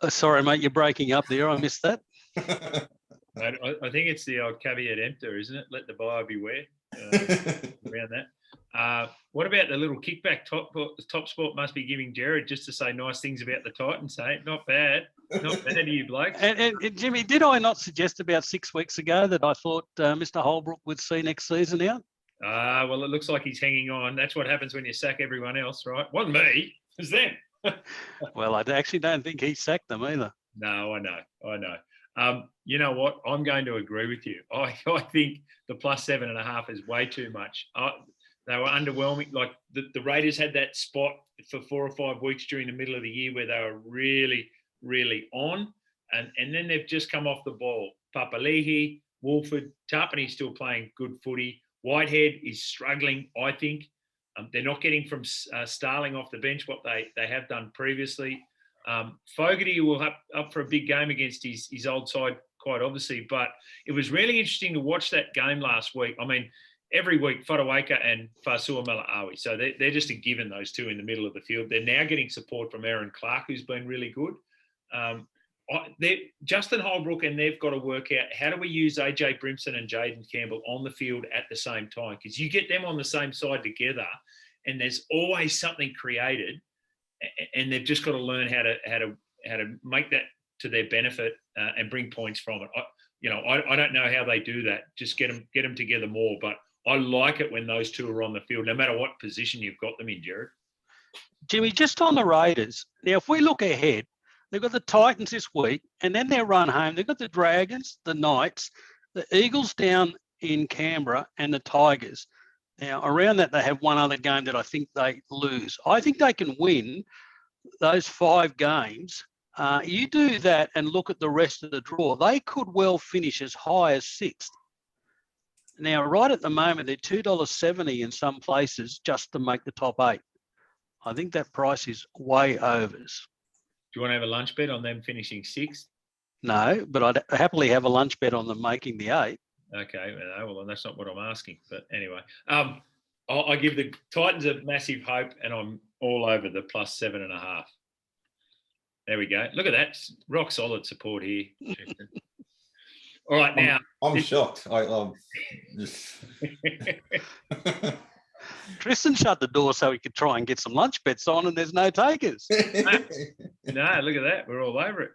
Speaker 3: Sorry, mate, you're breaking up there. I missed that.
Speaker 1: I think it's the old caveat emptor, isn't it? Let the buyer beware. Around that. What about the little kickback Top Sport must be giving Jared just to say nice things about the Titans, hey? Not bad. Not bad to you, bloke.
Speaker 3: And Jimmy, did I not suggest about 6 weeks ago that I thought Mr. Holbrook would see next season out?
Speaker 1: Well, it looks like he's hanging on. That's what happens when you sack everyone else, right? Wasn't me. It was them.
Speaker 3: Well, I actually don't think he sacked them either.
Speaker 1: No, I know. You know what? I'm going to agree with you. I think the plus 7.5 is way too much. They were underwhelming. Like the Raiders had that spot for 4 or 5 weeks during the middle of the year where they were really, really on. And then they've just come off the ball. Papali'i, Wolford, Tarpany's still playing good footy. Whitehead is struggling, I think. They're not getting from Starling off the bench what they have done previously. Fogarty will have up for a big game against his old side, quite obviously. But it was really interesting to watch that game last week. I mean, every week, Fotuaika and Fasua Mala'awi. So they're just a given, those two in the middle of the field. They're now getting support from Aaron Clark, who's been really good. Justin Holbrook, and they've got to work out how do we use AJ Brimson and Jaden Campbell on the field at the same time, because you get them on the same side together and there's always something created, and they've just got to learn how to make that to their benefit and bring points from it. I don't know how they do that. Just get them together more, but I like it when those two are on the field, no matter what position you've got them in, Jared.
Speaker 3: Jimmy, just on the Raiders, now if we look ahead, they've got the Titans this week, and then their run home. They've got the Dragons, the Knights, the Eagles down in Canberra, and the Tigers. Now, around that, they have one other game that I think they lose. I think they can win those 5 games. You do that and look at the rest of the draw. They could well finish as high as 6th. Now, right at the moment, they're $2.70 in some places just to make the top 8. I think that price is way overs.
Speaker 1: you want to have a lunch bet on them finishing 6th?
Speaker 3: No, but I'd happily have a lunch bet on them making the 8.
Speaker 1: Okay, well, that's not what I'm asking. But anyway, I give the Titans a massive hope, and I'm all over the +7.5. There we go. Look at that. Rock solid support here. All right, now.
Speaker 2: I'm shocked. I'm just...
Speaker 3: Tristan shut the door so he could try and get some lunch bets on, and there's no takers.
Speaker 1: No, look at that. We're all over it.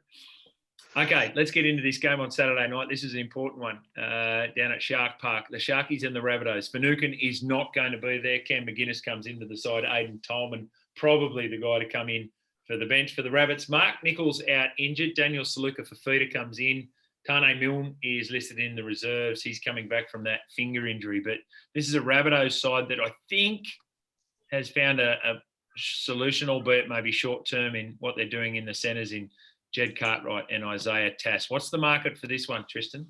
Speaker 1: Okay, let's get into this game on Saturday night. This is an important one down at Shark Park. The Sharkies and the Rabbitohs. Finucane is not going to be there. Cam McGuinness comes into the side. Aidan Tolman, probably the guy to come in for the bench for the Rabbits. Mark Nichols out injured. Daniel Saluka Fafita comes in. Tane Milne is listed in the reserves. He's coming back from that finger injury. But this is a Rabbitohs side that I think has found a solution, albeit maybe short-term, in what they're doing in the centres in Jed Cartwright and Isaiah Tass. What's the market for this one, Tristan?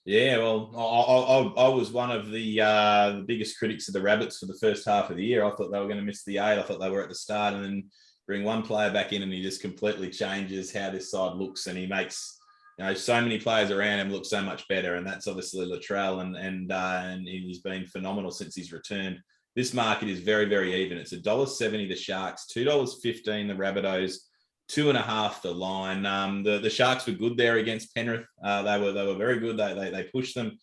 Speaker 2: Yeah, well, I was one of the biggest critics of the Rabbits for the first half of the year. I thought they were going to miss the 8. I thought they were at the start, and then bring one player back in and he just completely changes how this side looks, and he makes so many players around him look so much better, and that's obviously Latrell, and he's been phenomenal since he's returned. This market is very, very even. It's $1.70 the Sharks, $2.15 the Rabbitohs, 2.5 the line. The Sharks were good there against Penrith. They were very good. They pushed them.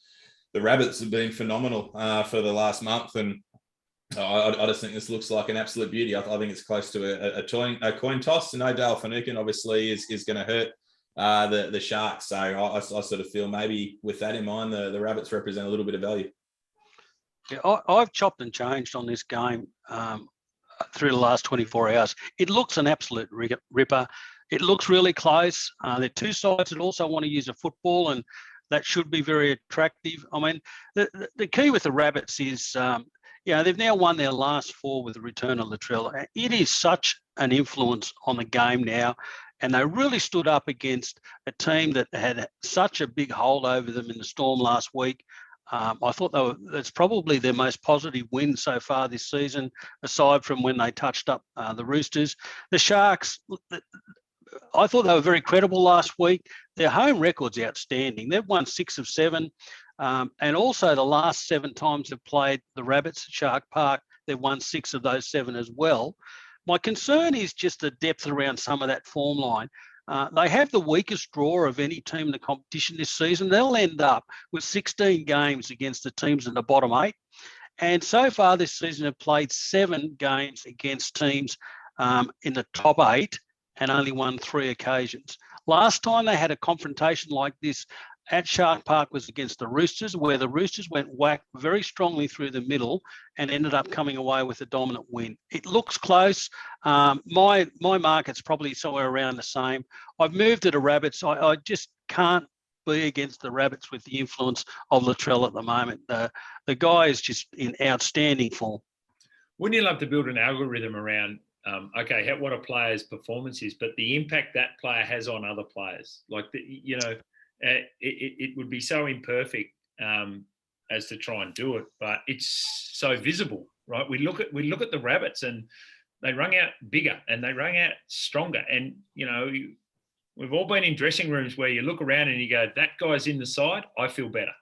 Speaker 2: The Rabbits have been phenomenal for the last month, and I just think this looks like an absolute beauty. I think it's close to a coin toss. And Dale Finucane obviously is going to hurt the Sharks. So I sort of feel maybe with that in mind, the Rabbits represent a little bit of value.
Speaker 3: Yeah, I've chopped and changed on this game through the last 24 hours. It looks an absolute ripper. It looks really close. They're two sides that also want to use a football, and that should be very attractive. I mean, the key with the Rabbits is, they've now won their last 4 with the return of Latrell. It is such an influence on the game now, and they really stood up against a team that had such a big hold over them in the Storm last week. I thought that's probably their most positive win so far this season, aside from when they touched up the Roosters. The Sharks, I thought they were very credible last week. Their home record's outstanding. They've won 6 of 7. And also the last 7 times they've played the Rabbits at Shark Park, they've won 6 of those 7 as well. My concern is just the depth around some of that form line. They have the weakest draw of any team in the competition this season. They'll end up with 16 games against the teams in the bottom 8. And so far this season have played 7 games against teams in the top 8 and only won 3 occasions. Last time they had a confrontation like this at Shark Park was against the Roosters, where the Roosters went whack very strongly through the middle and ended up coming away with a dominant win. It looks close. My market's probably somewhere around the same. I've moved to the Rabbits. I just can't be against the Rabbits with the influence of Latrell at the moment. The guy is just in outstanding form.
Speaker 1: Wouldn't you love to build an algorithm around, what a player's performance is, but the impact that player has on other players? It would be so imperfect as to try and do it, but it's so visible, right? We look at the Rabbits, and they rung out bigger and they rung out stronger. And we've all been in dressing rooms where you look around and you go, "That guy's in the side, I feel better."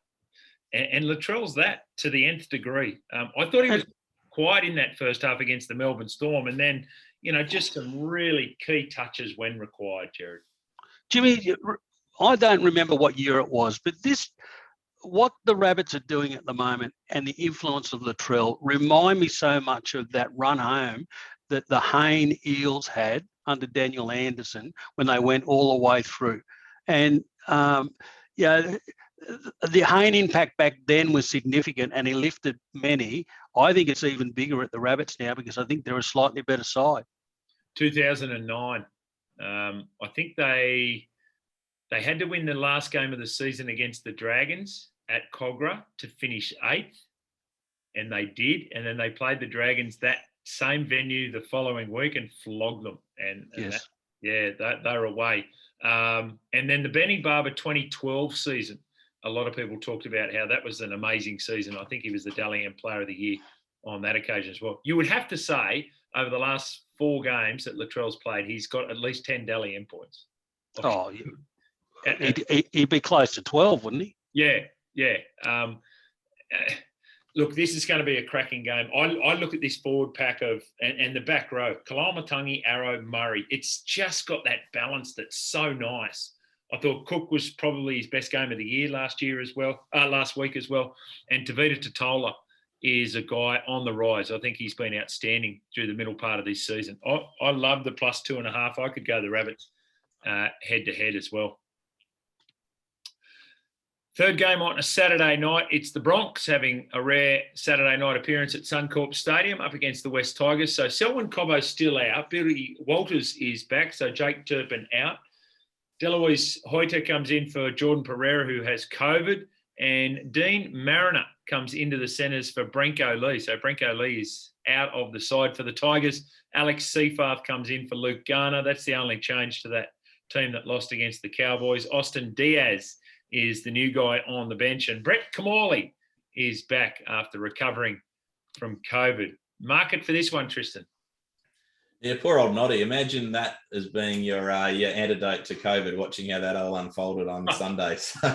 Speaker 1: And Latrell's that to the nth degree. I thought he was quiet in that first half against the Melbourne Storm, and then just some really key touches when required, Jared.
Speaker 3: Jimmy, I don't remember what year it was, but what the Rabbits are doing at the moment and the influence of Latrell remind me so much of that run home that the Hayne Eels had under Daniel Anderson when they went all the way through. And, the Hayne impact back then was significant, and he lifted many. I think it's even bigger at the Rabbits now because I think they're a slightly better side.
Speaker 1: 2009. I think they had to win the last game of the season against the Dragons at Cogra to finish 8th, and they did. And then they played the Dragons that same venue the following week and flogged them.
Speaker 3: Yes.
Speaker 1: They're away. And then the Benny Barber 2012 season, a lot of people talked about how that was an amazing season. I think he was the Dally M Player of the Year on that occasion as well. You would have to say over the last 4 games that Latrell's played, he's got at least 10 Dally M points.
Speaker 3: Oh, he'd be close to 12, wouldn't he?
Speaker 1: Yeah. Look, this is going to be a cracking game. I look at this forward pack and the back row, Kalamatangi, Arrow, Murray. It's just got that balance that's so nice. I thought Cook was probably his best game of the year last week as well. And Tavita Totola is a guy on the rise. I think he's been outstanding through the middle part of this season. I love the plus 2.5. I could go the Rabbits head to head as well. Third game on a Saturday night, it's the Bronx having a rare Saturday night appearance at Suncorp Stadium up against the West Tigers. So Selwyn Cobbo's still out. Billy Walters is back, so Jake Turpin out. Deloise Hoyter comes in for Jordan Pereira, who has COVID. And Dean Mariner comes into the centres for Brenko Lee. So Brenko Lee is out of the side for the Tigers. Alex Seyfarth comes in for Luke Garner. That's the only change to that team that lost against the Cowboys. Austin Diaz is the new guy on the bench. And Brett Kamali is back after recovering from COVID. Market for this one, Tristan.
Speaker 2: Yeah, poor old Noddy. Imagine that as being your antidote to COVID, watching how that all unfolded on Sunday. So,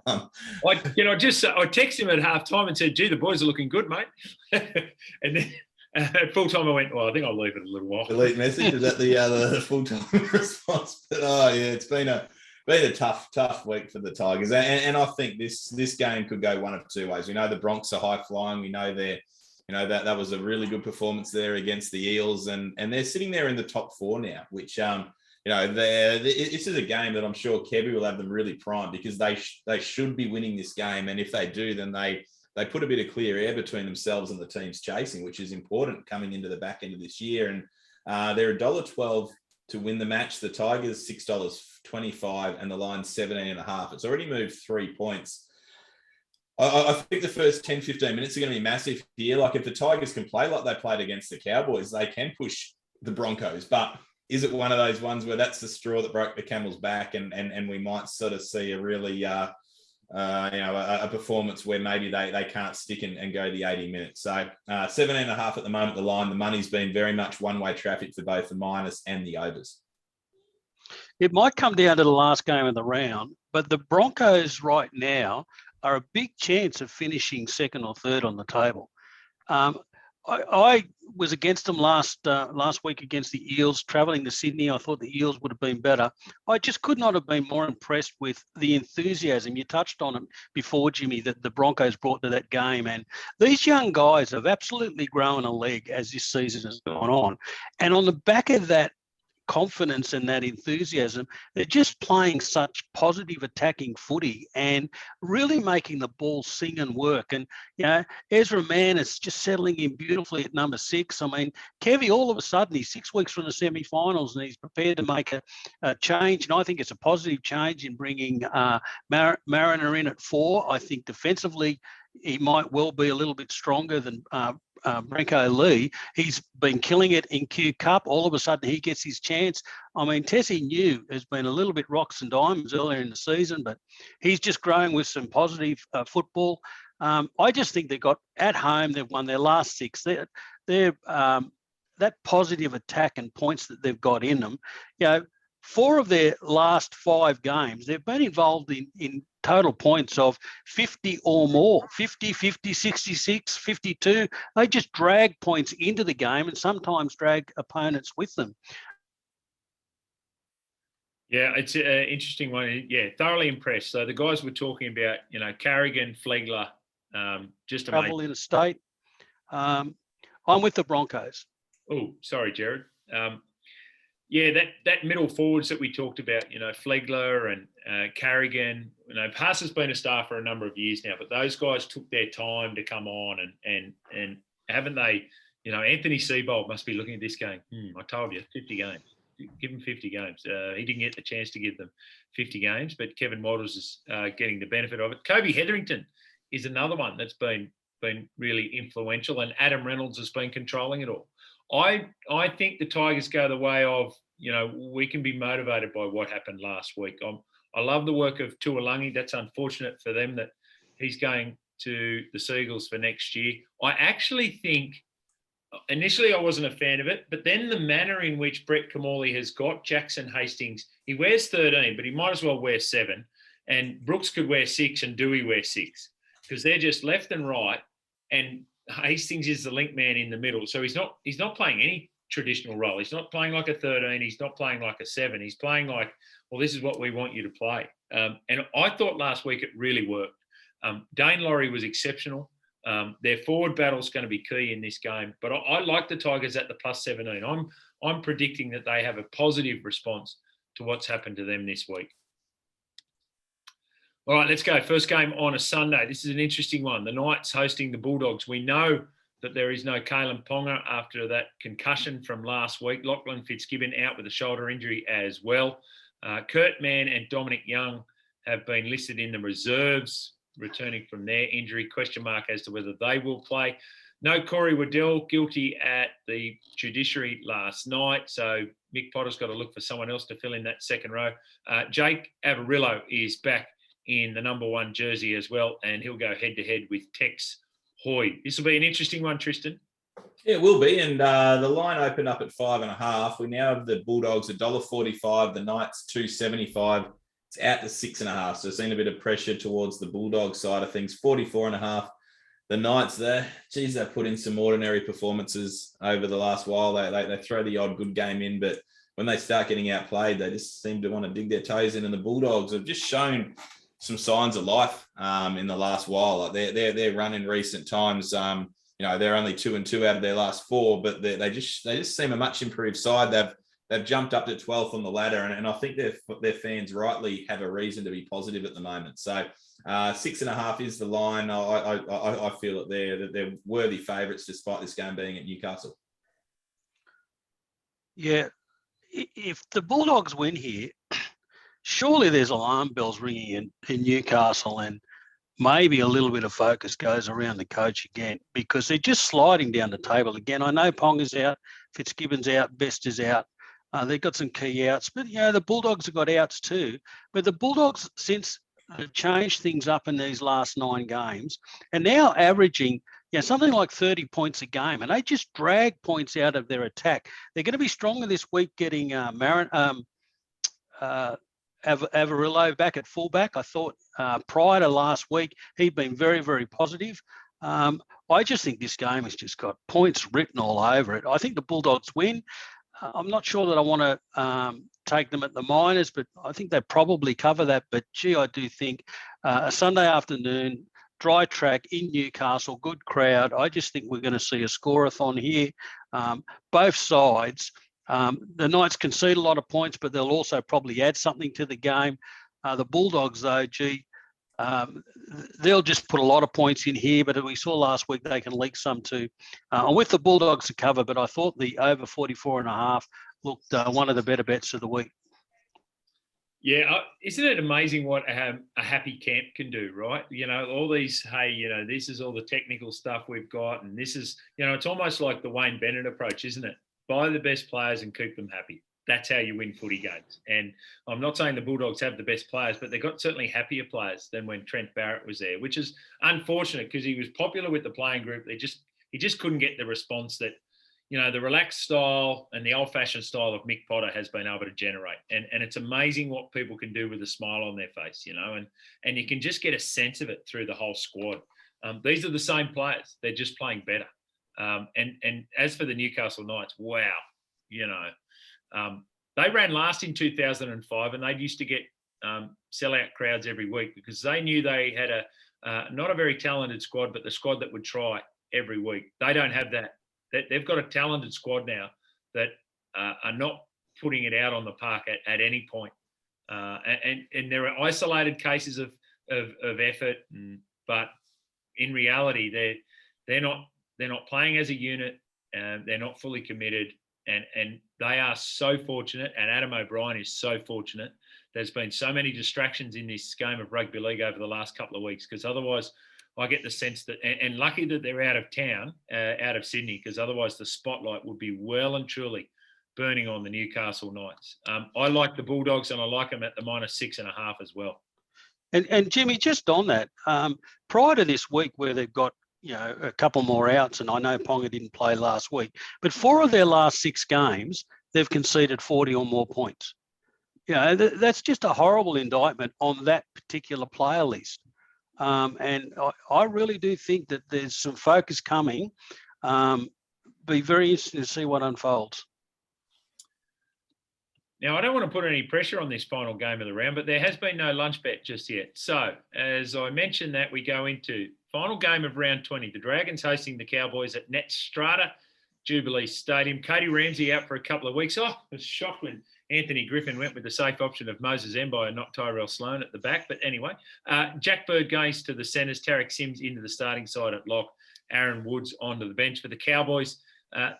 Speaker 1: I texted him at halftime and said, "Gee, the boys are looking good, mate." And then at full time, I went, "Well, I think I'll leave it a little while."
Speaker 2: Delete message. Is that the full time response? But it's been a tough week for the Tigers, and I think this game could go one of two ways. We know the Bronx are high flying. We know that was a really good performance there against the Eels, and they're sitting there in the top 4 now, which this is a game that I'm sure Kevy will have them really primed, because they should be winning this game, and if they do, then they put a bit of clear air between themselves and the teams chasing, which is important coming into the back end of this year. And they're $1.12 to win the match. The Tigers $6.25, and the line's 17.5. It's already moved 3 points. I think the first 10, 15 minutes are going to be massive here. Like, if the Tigers can play like they played against the Cowboys, they can push the Broncos. But is it one of those ones where that's the straw that broke the camel's back, and we might sort of see a really, a performance where maybe they can't stick and go the 80 minutes. So 17.5 at the moment, the line. The money's been very much one-way traffic for both the minus and the overs.
Speaker 3: It might come down to the last game of the round, but the Broncos right now are a big chance of finishing second or third on the table. I was against them last week against the Eels, travelling to Sydney. I thought the Eels would have been better. I just could not have been more impressed with the enthusiasm. You touched on it before, Jimmy, that the Broncos brought to that game. And these young guys have absolutely grown a leg as this season has gone on. And on the back of that confidence and that enthusiasm, they're just playing such positive attacking footy and really making the ball sing and work. And Ezra Mann is just settling in beautifully at number 6. I mean, Kevy, all of a sudden he's 6 weeks from the semi-finals and he's prepared to make a change, and I think it's a positive change in bringing Mariner in at 4. I think defensively he might well be a little bit stronger than Brenko Lee. He's been killing it in Q Cup. All of a sudden he gets his chance. I mean, Tessie New has been a little bit rocks and diamonds earlier in the season, but he's just growing with some positive football. I just think they got at home. They've won their last 6. They're that positive attack and points that they've got in them. 4 of their last 5 games, they've been involved in total points of 50 or more, 50, 66, 52. They just drag points into the game and sometimes drag opponents with them.
Speaker 1: Yeah, it's an interesting one. Yeah, thoroughly impressed. So the guys we're talking about, Carrigan, Flegler, just amazing.
Speaker 3: Travel interstate. I'm with the Broncos.
Speaker 1: Oh, sorry, Jared. That middle forwards that we talked about, Flegler and Carrigan, Haas has been a star for a number of years now, but those guys took their time to come on and haven't they, Anthony Seibold must be looking at this game. I told you, 50 games. Give him 50 games. He didn't get the chance to give them 50 games, but Kevin Waddles is getting the benefit of it. Kobe Hetherington is another one that's been really influential, and Adam Reynolds has been controlling it all. I think the Tigers go the way of, we can be motivated by what happened last week. I love the work of Tuolangi. That's unfortunate for them that he's going to the Seagulls for next year. I actually think initially I wasn't a fan of it, but then the manner in which Brett Kamali has got Jackson Hastings, he wears 13, but he might as well wear 7. And Brooks could wear 6 and Dewey wear 6 because they're just left and right. And Hastings is the link man in the middle. So he's not playing any traditional role. He's not playing like a 13. He's not playing like a 7. He's playing like, well, this is what we want you to play. And I thought last week it really worked. Dane Laurie was exceptional. Their forward battle is going to be key in this game. But I like the Tigers at the +17. I'm predicting that they have a positive response to what's happened to them this week. All right, let's go. First game on a Sunday. This is an interesting one. The Knights hosting the Bulldogs. We know that there is no Kalen Ponga after that concussion from last week. Lachlan Fitzgibbon out with a shoulder injury as well. Kurt Mann and Dominic Young have been listed in the reserves, returning from their injury. Question mark as to whether they will play. No Corey Waddell, guilty at the judiciary last night. So Mick Potter's got to look for someone else to fill in that second row. Jake Averillo is back in the number 1 jersey as well, and he'll go head-to-head with Tex Hoy. This will be an interesting one, Tristan.
Speaker 2: Yeah, it will be, and the line opened up at 5.5. We now have the Bulldogs $1.45, the Knights $2.75. It's out to 6.5, so seeing a bit of pressure towards the Bulldogs side of things. 44.5. The Knights there, geez, they've put in some ordinary performances over the last while. They throw the odd good game in, but when they start getting outplayed, they just seem to want to dig their toes in, and the Bulldogs have just shown some signs of life in the last while. Like their run in recent times, they're only 2-2 out of their last 4, but they just seem a much improved side. They've jumped up to 12th on the ladder, and I think their fans rightly have a reason to be positive at the moment. So 6.5 is the line. I feel that they're worthy favourites despite this game being at Newcastle.
Speaker 3: Yeah, if the Bulldogs win here, surely there's alarm bells ringing in Newcastle, and maybe a little bit of focus goes around the coach again, because they're just sliding down the table again. I know Ponga's out, Fitzgibbon's out, Best is out. They've got some key outs, but the Bulldogs have got outs too. But the Bulldogs, since they've changed things up in these last 9 games, and now averaging something like 30 points a game, and they just drag points out of their attack. They're going to be stronger this week, getting Averillo back at fullback. I thought prior to last week, he'd been very, very positive. I just think this game has just got points written all over it. I think the Bulldogs win. I'm not sure that I want to take them at the minors, but I think they probably cover that. But, gee, I do think a Sunday afternoon, dry track in Newcastle, good crowd. I just think we're going to see a score-a-thon here. Both sides. The Knights concede a lot of points, but they'll also probably add something to the game. The Bulldogs, though, they'll just put a lot of points in here, but as we saw last week, they can leak some too. I'm with the Bulldogs to cover, but I thought the over 44.5 looked one of the better bets of the week.
Speaker 1: Yeah, isn't it amazing what a happy camp can do, right? All these, this is all the technical stuff we've got, and this is, it's almost like the Wayne Bennett approach, isn't it? Buy the best players and keep them happy. That's how you win footy games. And I'm not saying the Bulldogs have the best players, but they've got certainly happier players than when Trent Barrett was there, which is unfortunate because he was popular with the playing group. He just couldn't get the response that, the relaxed style and the old-fashioned style of Mick Potter has been able to generate. And it's amazing what people can do with a smile on their face, and you can just get a sense of it through the whole squad. These are the same players. They're just playing better. And as for the Newcastle Knights, wow, they ran last in 2005, and they used to get sellout crowds every week because they knew they had not a very talented squad, but the squad that would try every week. They don't have that. They've got a talented squad now that are not putting it out on the park at any point. And there are isolated cases of effort, but in reality, they're not playing as a unit, and they're not fully committed. And they are so fortunate, and Adam O'Brien is so fortunate. There's been so many distractions in this game of rugby league over the last couple of weeks, because otherwise I get the sense that, and lucky that they're out of town, out of Sydney, because otherwise the spotlight would be well and truly burning on the Newcastle Knights. I like the Bulldogs, and I like them at the -6.5 as well.
Speaker 3: And Jimmy, just on that, prior to this week where they've got a couple more outs, and I know Ponga didn't play last week, but 4 of their last 6 games, they've conceded 40 or more points. That's just a horrible indictment on that particular player list. And I really do think that there's some focus coming. Be very interesting to see what unfolds.
Speaker 1: Now, I don't want to put any pressure on this final game of the round, but there has been no lunch bet just yet. So, as I mentioned that, we go into final game of round 20. The Dragons hosting the Cowboys at Netstrata Jubilee Stadium. Cody Ramsey out for a couple of weeks. Oh, I was shocked when Anthony Griffin went with the safe option of Moses Mbai and not Tyrell Sloan at the back. But anyway, Jack Bird goes to the centres. Tarek Sims into the starting side at lock. Aaron Woods onto the bench for the Cowboys.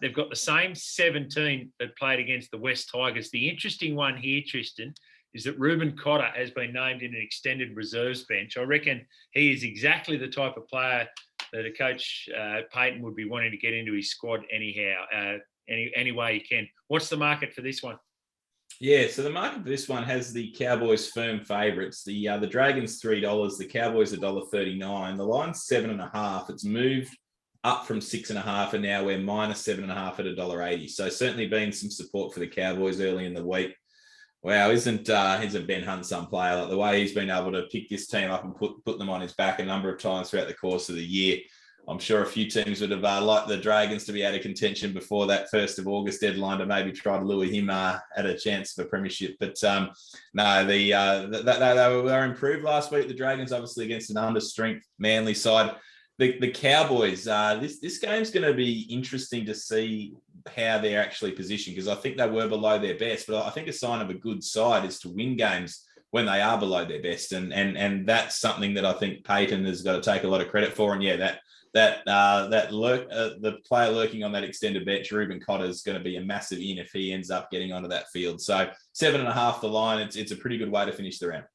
Speaker 1: They've got the same 17 that played against the West Tigers. The interesting one here, Tristan, is that Reuben Cotter has been named in an extended reserves bench. I reckon he is exactly the type of player that a coach, Payton, would be wanting to get into his squad anyhow, any way he can. What's the market for this one?
Speaker 2: Yeah, so the market for this one has the Cowboys firm favourites. The Dragons $3, the Cowboys $1.39. The line's 7.5. It's moved up from 6.5, and now we're -7.5 at $1.80. So certainly been some support for the Cowboys early in the week. Wow, isn't Ben Hunt some player? Like the way he's been able to pick this team up and put them on his back a number of times throughout the course of the year. I'm sure a few teams would have liked the Dragons to be out of contention before that 1st of August deadline to maybe try to lure him at a chance for premiership. But no, they were improved last week. The Dragons obviously against an under-strength Manly side. The Cowboys, this game's going to be interesting to see how they're actually positioned, because I think they were below their best. But I think a sign of a good side is to win games when they are below their best, and that's something that I think Payton has got to take a lot of credit for. And yeah, the player lurking on that extended bench, Reuben Cotter, is going to be a massive in if he ends up getting onto that field. So 7.5 the line. It's a pretty good way to finish the round.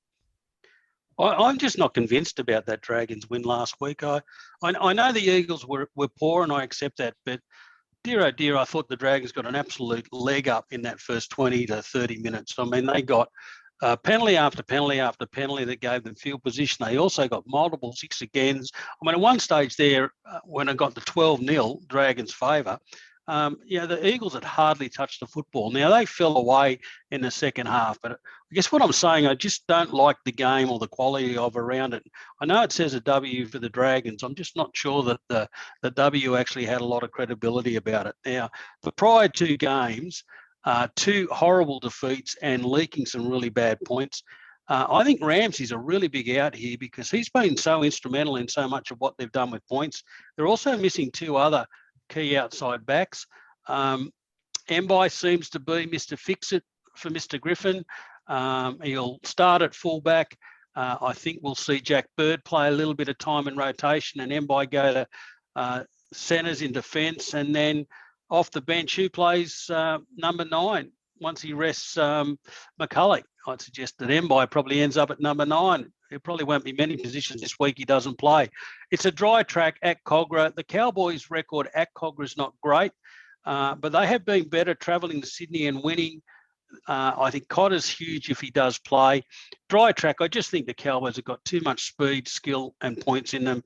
Speaker 3: I'm just not convinced about that Dragons win last week. I know the Eagles were poor, and I accept that, but dear oh dear, I thought the Dragons got an absolute leg up in that first 20 to 30 minutes. I mean, they got penalty after penalty after penalty that gave them field position. They also got multiple 6 agains. I mean, at one stage there, when I got the 12-0 Dragons' favour, the Eagles had hardly touched the football. Now, they fell away in the second half, but I guess what I'm saying, I just don't like the game or the quality of around it. I know it says a W for the Dragons. I'm just not sure that the W actually had a lot of credibility about it. Now, the prior 2 games, 2 horrible defeats and leaking some really bad points. I think Ramsey's a really big out here because he's been so instrumental in so much of what they've done with points. They're also missing 2 other key outside backs. Mbai seems to be Mr. Fix-It for Mr. Griffin. He'll start at fullback. I think we'll see Jack Bird play a little bit of time in rotation and Mbai go to centres in defence, and then off the bench, who plays number 9 once he rests McCulloch? I'd suggest that Mbai probably ends up at number 9. There probably won't be many positions this week he doesn't play. It's a dry track at Cogra. The Cowboys' record at Cogra is not great, but they have been better travelling to Sydney and winning. I think Cotter's huge if he does play. Dry track, I just think the Cowboys have got too much speed, skill and points in them.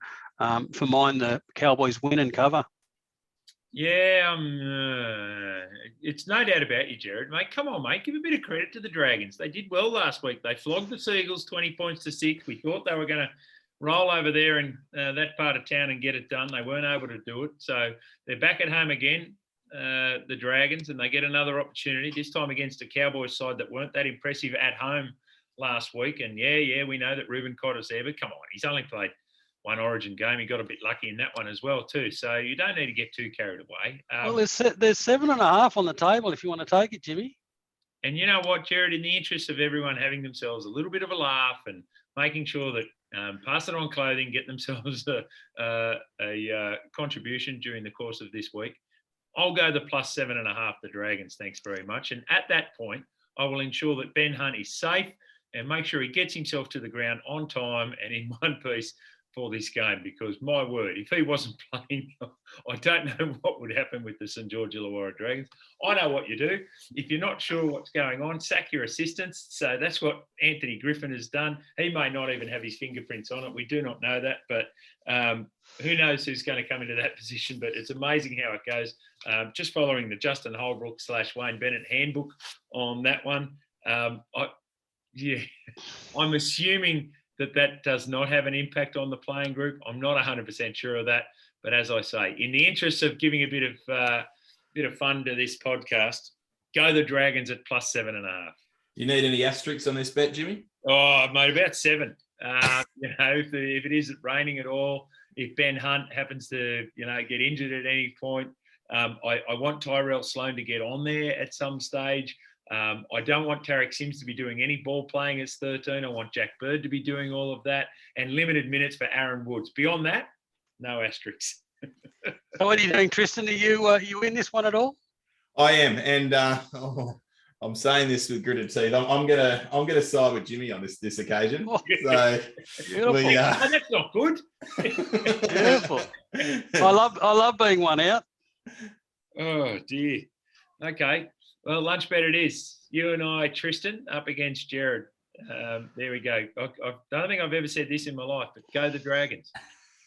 Speaker 3: For mine, the Cowboys win and cover.
Speaker 1: Yeah, it's no doubt about you, Jared. Mate, come on, mate. Give a bit of credit to the Dragons. They did well last week. They flogged the Seagulls 20 points to 6. We thought they were going to roll over there in that part of town and get it done. They weren't able to do it. So they're back at home again, the Dragons, and they get another opportunity, this time against a Cowboys side that weren't that impressive at home last week. And yeah, we know that Reuben Cotter's there, but come on, he's only played 1 Origin game. He got a bit lucky in that one as well too. So you don't need to get too carried away.
Speaker 3: Well, there's 7.5 on the table if you want to take it, Jimmy.
Speaker 1: And you know what, Jared, in the interest of everyone having themselves a little bit of a laugh and making sure that Pass It On Clothing get themselves a contribution during the course of this week, I'll go the +7.5, the Dragons. Thanks very much. And at that point, I will ensure that Ben Hunt is safe and make sure he gets himself to the ground on time and in one piece for this game, because my word, if he wasn't playing, I don't know what would happen with the St George Illawarra Dragons. I know what you do. If you're not sure what's going on, sack your assistants. So that's what Anthony Griffin has done. He may not even have his fingerprints on it. We do not know that, but who knows who's going to come into that position. But it's amazing how it goes. Just following the Justin Holbrook / Wayne Bennett handbook on that one. I'm assuming that does not have an impact on the playing group. I'm not 100% sure of that. But as I say, in the interest of giving a bit of fun to this podcast, go the Dragons at +7.5.
Speaker 2: You need any asterisks on this bet, Jimmy?
Speaker 1: Oh, mate, about 7. If it isn't raining at all, if Ben Hunt happens to, get injured at any point, I want Tyrell Sloan to get on there at some stage. I don't want Tarek Sims to be doing any ball playing as 13. I want Jack Bird to be doing all of that, and limited minutes for Aaron Woods. Beyond that, no asterisks.
Speaker 3: So what are you doing, Tristan? Are you in this one at all?
Speaker 2: I am, and I'm saying this with gritted teeth. I'm gonna side with Jimmy on this occasion.
Speaker 3: Oh,
Speaker 2: so
Speaker 3: beautiful.
Speaker 1: That's not good.
Speaker 3: Beautiful. I love being one out.
Speaker 1: Oh dear. Okay. Well, lunch bet it is. You and I, Tristan, up against Gerard. There we go. I don't think I've ever said this in my life, but go the Dragons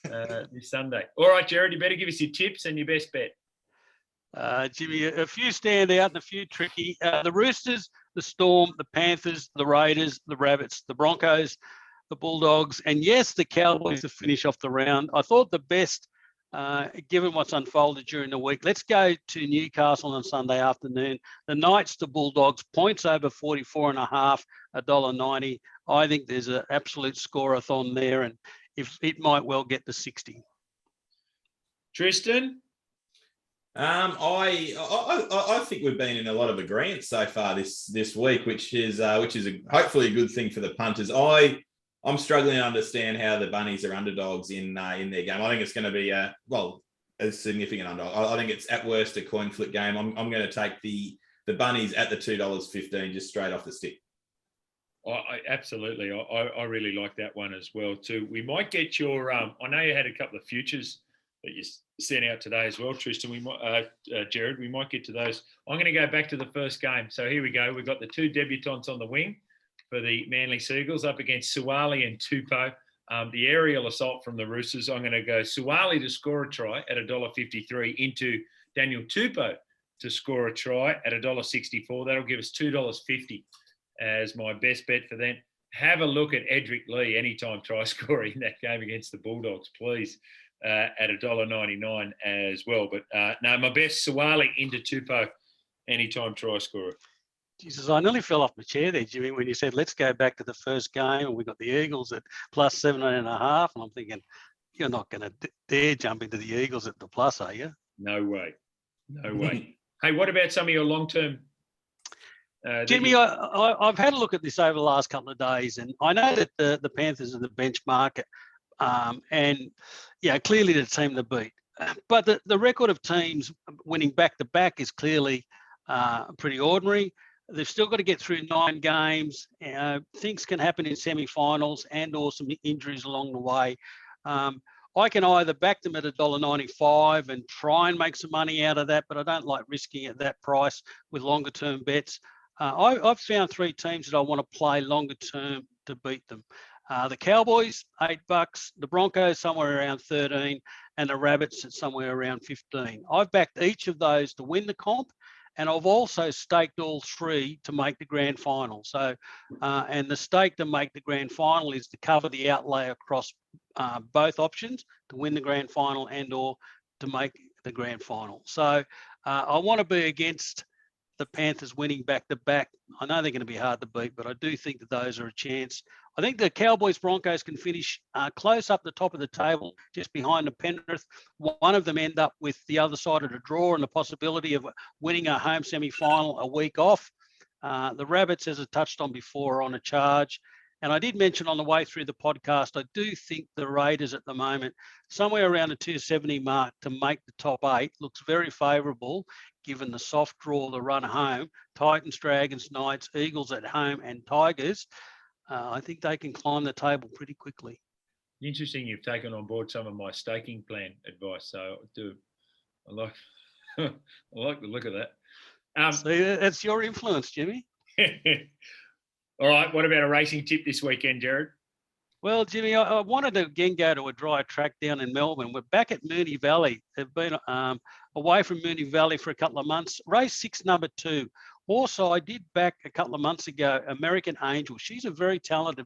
Speaker 1: this Sunday. All right, Gerard, you better give us your tips and your best bet.
Speaker 3: Jimmy, a few stand out and a few tricky. The Roosters, the Storm, the Panthers, the Raiders, the Rabbits, the Broncos, the Bulldogs, and yes, the Cowboys to finish off the round. I thought the best, given what's unfolded during the week, let's go to Newcastle on Sunday afternoon. The Knights, the Bulldogs, points over 44.5, $1.90. I think there's an absolute score-a-thon there, and if it might well get to 60.
Speaker 1: Tristan?
Speaker 2: I think we've been in a lot of agreement so far this week, which is hopefully a good thing for the punters. I'm struggling to understand how the Bunnies are underdogs in their game. I think it's going to be a significant underdog. I think it's at worst a coin flip game. I'm going to take the Bunnies at the $2.15 just straight off the stick.
Speaker 1: Absolutely. I really like that one as well too. We might get your. I know you had a couple of futures that you sent out today as well, Tristan. We might, Gerard. We might get to those. I'm going to go back to the first game. So here we go. We've got the two debutants on the wing for the Manly Seagulls up against Suwali and Tupou. The aerial assault from the Roosters. I'm going to go Suwali to score a try at $1.53 into Daniel Tupou to score a try at $1.64. That'll give us $2.50 as my best bet for them. Have a look at Edric Lee, anytime try scorer in that game against the Bulldogs, please, at $1.99 as well. But no, my best, Suwali into Tupou, anytime try scorer.
Speaker 3: Jesus, I nearly fell off my chair there, Jimmy, when you said, let's go back to the first game, and we got the Eagles at +7.5. And I'm thinking, you're not going to dare jump into the Eagles at the plus, are you?
Speaker 1: No way. No way. Hey, what about some of your long-term?
Speaker 3: Jimmy, I've had a look at this over the last couple of days, and I know that the Panthers are the benchmark, and clearly the team to beat. But the record of teams winning back-to-back is clearly pretty ordinary. They've still got to get through 9 games. Things can happen in semi-finals and or some injuries along the way. I can either back them at $1.95 and try and make some money out of that, but I don't like risking at that price with longer-term bets. I've found 3 teams that I want to play longer-term to beat them. The Cowboys, $8. The Broncos, somewhere around 13, and the Rabbits at somewhere around 15. I've backed each of those to win the comp, and I've also staked all 3 to make the grand final. So, and the stake to make the grand final is to cover the outlay across both options to win the grand final and or to make the grand final. So I want to be against the Panthers winning back-to-back. I know they're going to be hard to beat, but I do think that those are a chance. I think the Cowboys-Broncos can finish close up the top of the table, just behind the Penrith. One of them end up with the other side of the draw and the possibility of winning a home semi-final a week off. The Rabbits, as I touched on before, are on a charge. And I did mention on the way through the podcast, I do think the Raiders at the moment, somewhere around the 270 mark to make the top 8, looks very favourable, given the soft draw, the run home, Titans, Dragons, Knights, Eagles at home and Tigers. I think they can climb the table pretty quickly.
Speaker 1: Interesting. You've taken on board some of my staking plan advice, so I like I like the look of that.
Speaker 3: See, that's your influence, Jimmy.
Speaker 1: All right. What about a racing tip this weekend, Gerard?
Speaker 3: Well, Jimmy, I wanted to again go to a dry track down in Melbourne. We're back at Moonee Valley. They've been away from Moonee Valley for a couple of months. Race 6, number 2. Also, I did back a couple of months ago, American Angel. She's a very talented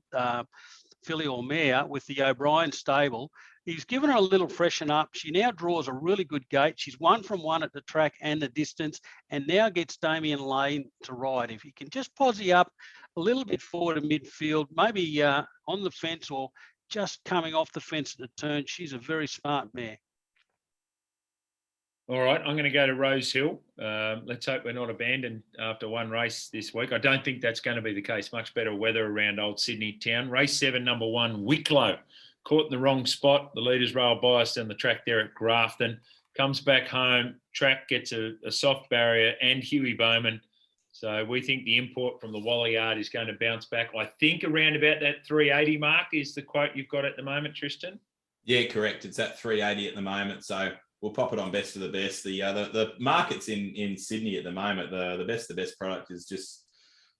Speaker 3: filly or mare with the O'Brien stable. He's given her a little freshen up. She now draws a really good gate. She's 1 from 1 at the track and the distance, and now gets Damien Lane to ride. If he can just posse up a little bit forward in midfield, maybe on the fence or just coming off the fence at the turn, she's a very smart mare.
Speaker 1: All right, I'm going to go to Rose Hill. Let's hope we're not abandoned after one race this week. I don't think that's going to be the case. Much better weather around Old Sydney town. Race 7, number 1, Wicklow. Caught in the wrong spot. The leaders rail by us down the track there at Grafton. Comes back home. Track gets a soft barrier and Huey Bowman. So we think the import from the Wally Yard is going to bounce back. I think around about that 380 mark is the quote you've got at the moment, Tristan.
Speaker 2: Yeah, correct. It's at 380 at the moment. So we'll pop it on best of the best. The markets in Sydney at the moment, the best product is just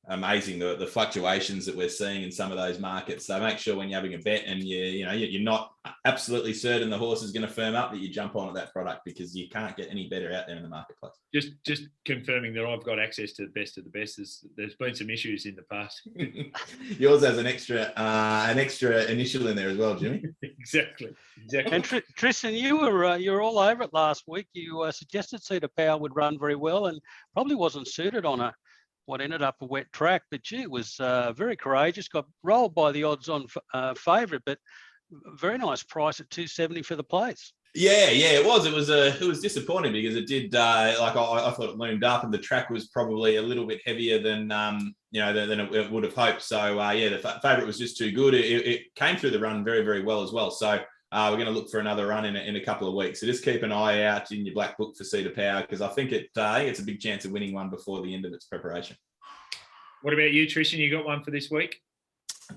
Speaker 2: amazing. The fluctuations that we're seeing in some of those markets. So make sure when you're having a bet and you're not absolutely certain the horse is going to firm up, that you jump on at that product, because you can't get any better out there in the marketplace.
Speaker 1: Just confirming that I've got access to the best of the best. There's been some issues in the past.
Speaker 2: Yours has an extra initial in there as well, Jimmy.
Speaker 1: Exactly.
Speaker 3: And Tristan, you were all over it last week. You suggested Cedar Power would run very well and probably wasn't suited on what ended up a wet track, but gee, it was very courageous. Got rolled by the odds-on favourite, but very nice price at $270 for the place.
Speaker 2: Yeah, it was. It was disappointing because it did. I thought it loomed up, and the track was probably a little bit heavier than than it would have hoped. So the favourite was just too good. It came through the run very, very well as well. So we're going to look for another run in a couple of weeks. So just keep an eye out in your black book for Cedar Power, because I think it's a big chance of winning one before the end of its preparation.
Speaker 1: What about you, Tristan? You got one for this week?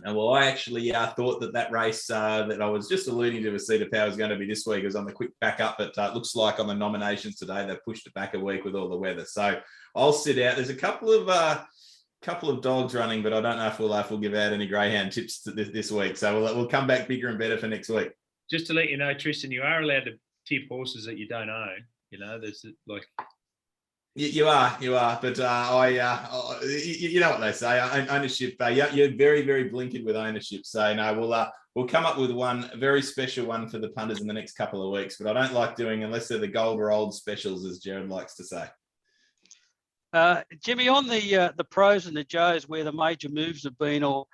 Speaker 2: Well, I actually thought that race that I was just alluding to with Cedar Power was going to be this week. It was on the quick backup, but it looks like on the nominations today they've pushed it back a week with all the weather. So I'll sit out. There's a couple of dogs running, but I don't know if we'll give out any greyhound tips this week. So we'll come back bigger and better for next week.
Speaker 1: Just to let you know, Tristan, you are allowed to tip horses that you don't own. You know, there's like.
Speaker 2: You are, but you know what they say, ownership. You're very, very blinkered with ownership. So no, we'll come up with one very special one for the punters in the next couple of weeks. But I don't like doing unless they're the gold or old specials, as Gerard likes to say.
Speaker 3: Jimmy, on the pros and the Joes, where the major moves have been, or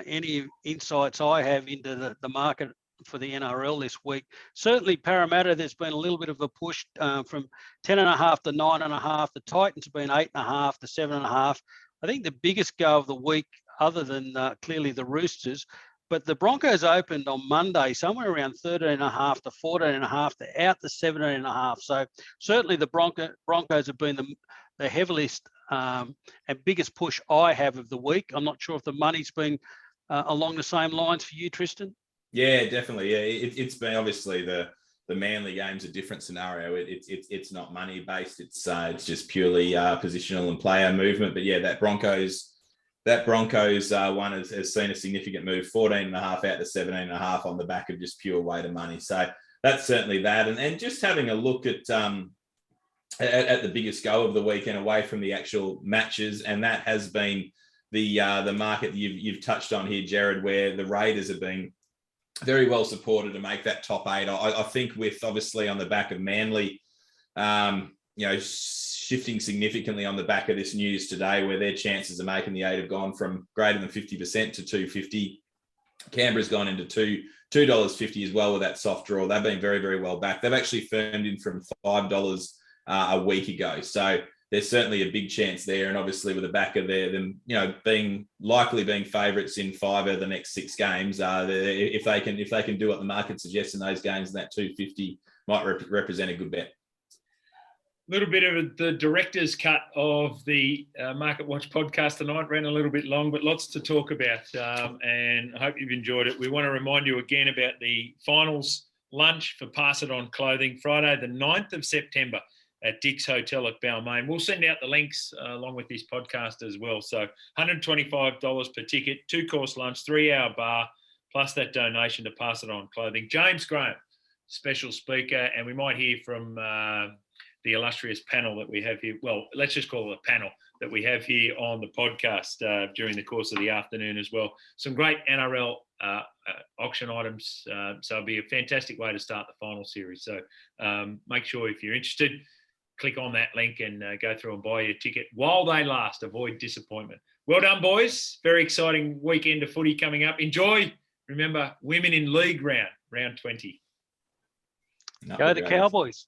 Speaker 3: any insights I have into the market for the NRL this week. Certainly Parramatta, there's been a little bit of a push from 10.5 to 9.5. The Titans have been 8.5 to 7.5. I think the biggest go of the week, other than clearly the Roosters, but the Broncos opened on Monday somewhere around 13.5 to 14.5 to out to 17.5. So certainly the Broncos have been the heaviest and biggest push I have of the week. I'm not sure if the money's been along the same lines for you, Tristan.
Speaker 2: Yeah, definitely. Yeah, it's been obviously the Manly game's a different scenario. It's not money based. It's just purely positional and player movement. But yeah, that Broncos one has seen a significant move, 14.5 out to 17.5 on the back of just pure weight of money. So that's certainly that. And just having a look at the biggest go of the weekend away from the actual matches, and that has been the market you've touched on here, Gerard, where the Raiders have been very well supported to make that top 8. I think with obviously on the back of Manly, shifting significantly on the back of this news today, where their chances of making the 8 have gone from greater than 50% to $2.50. Canberra's gone into $2.50 as well with that soft draw. They've been very, very well back. They've actually firmed in from $5 a week ago. So there's certainly a big chance there. And obviously with the back of them, being favourites in 5 of the next 6 games, if they can do what the market suggests in those games, that $2.50 might represent a good bet.
Speaker 1: little bit of the director's cut of the Market Watch podcast tonight. Ran a little bit long, but lots to talk about, and I hope you've enjoyed it. We want to remind you again about the finals lunch for Pass It On Clothing, Friday the 9th of September at Dick's Hotel at Balmain. We'll send out the links along with this podcast as well. So $125 per ticket, 2-course lunch, 3-hour bar, plus that donation to Pass It On Clothing. James Graham, special speaker, and we might hear from the illustrious panel that we have here. Well, let's just call it a panel that we have here on the podcast during the course of the afternoon as well. Some great NRL auction items. So it'll be a fantastic way to start the final series. So make sure if you're interested, click on that link and go through and buy your ticket while they last. Avoid disappointment. Well done, boys. Very exciting weekend of footy coming up. Enjoy. Remember, women in league round 20.
Speaker 3: Go the Cowboys.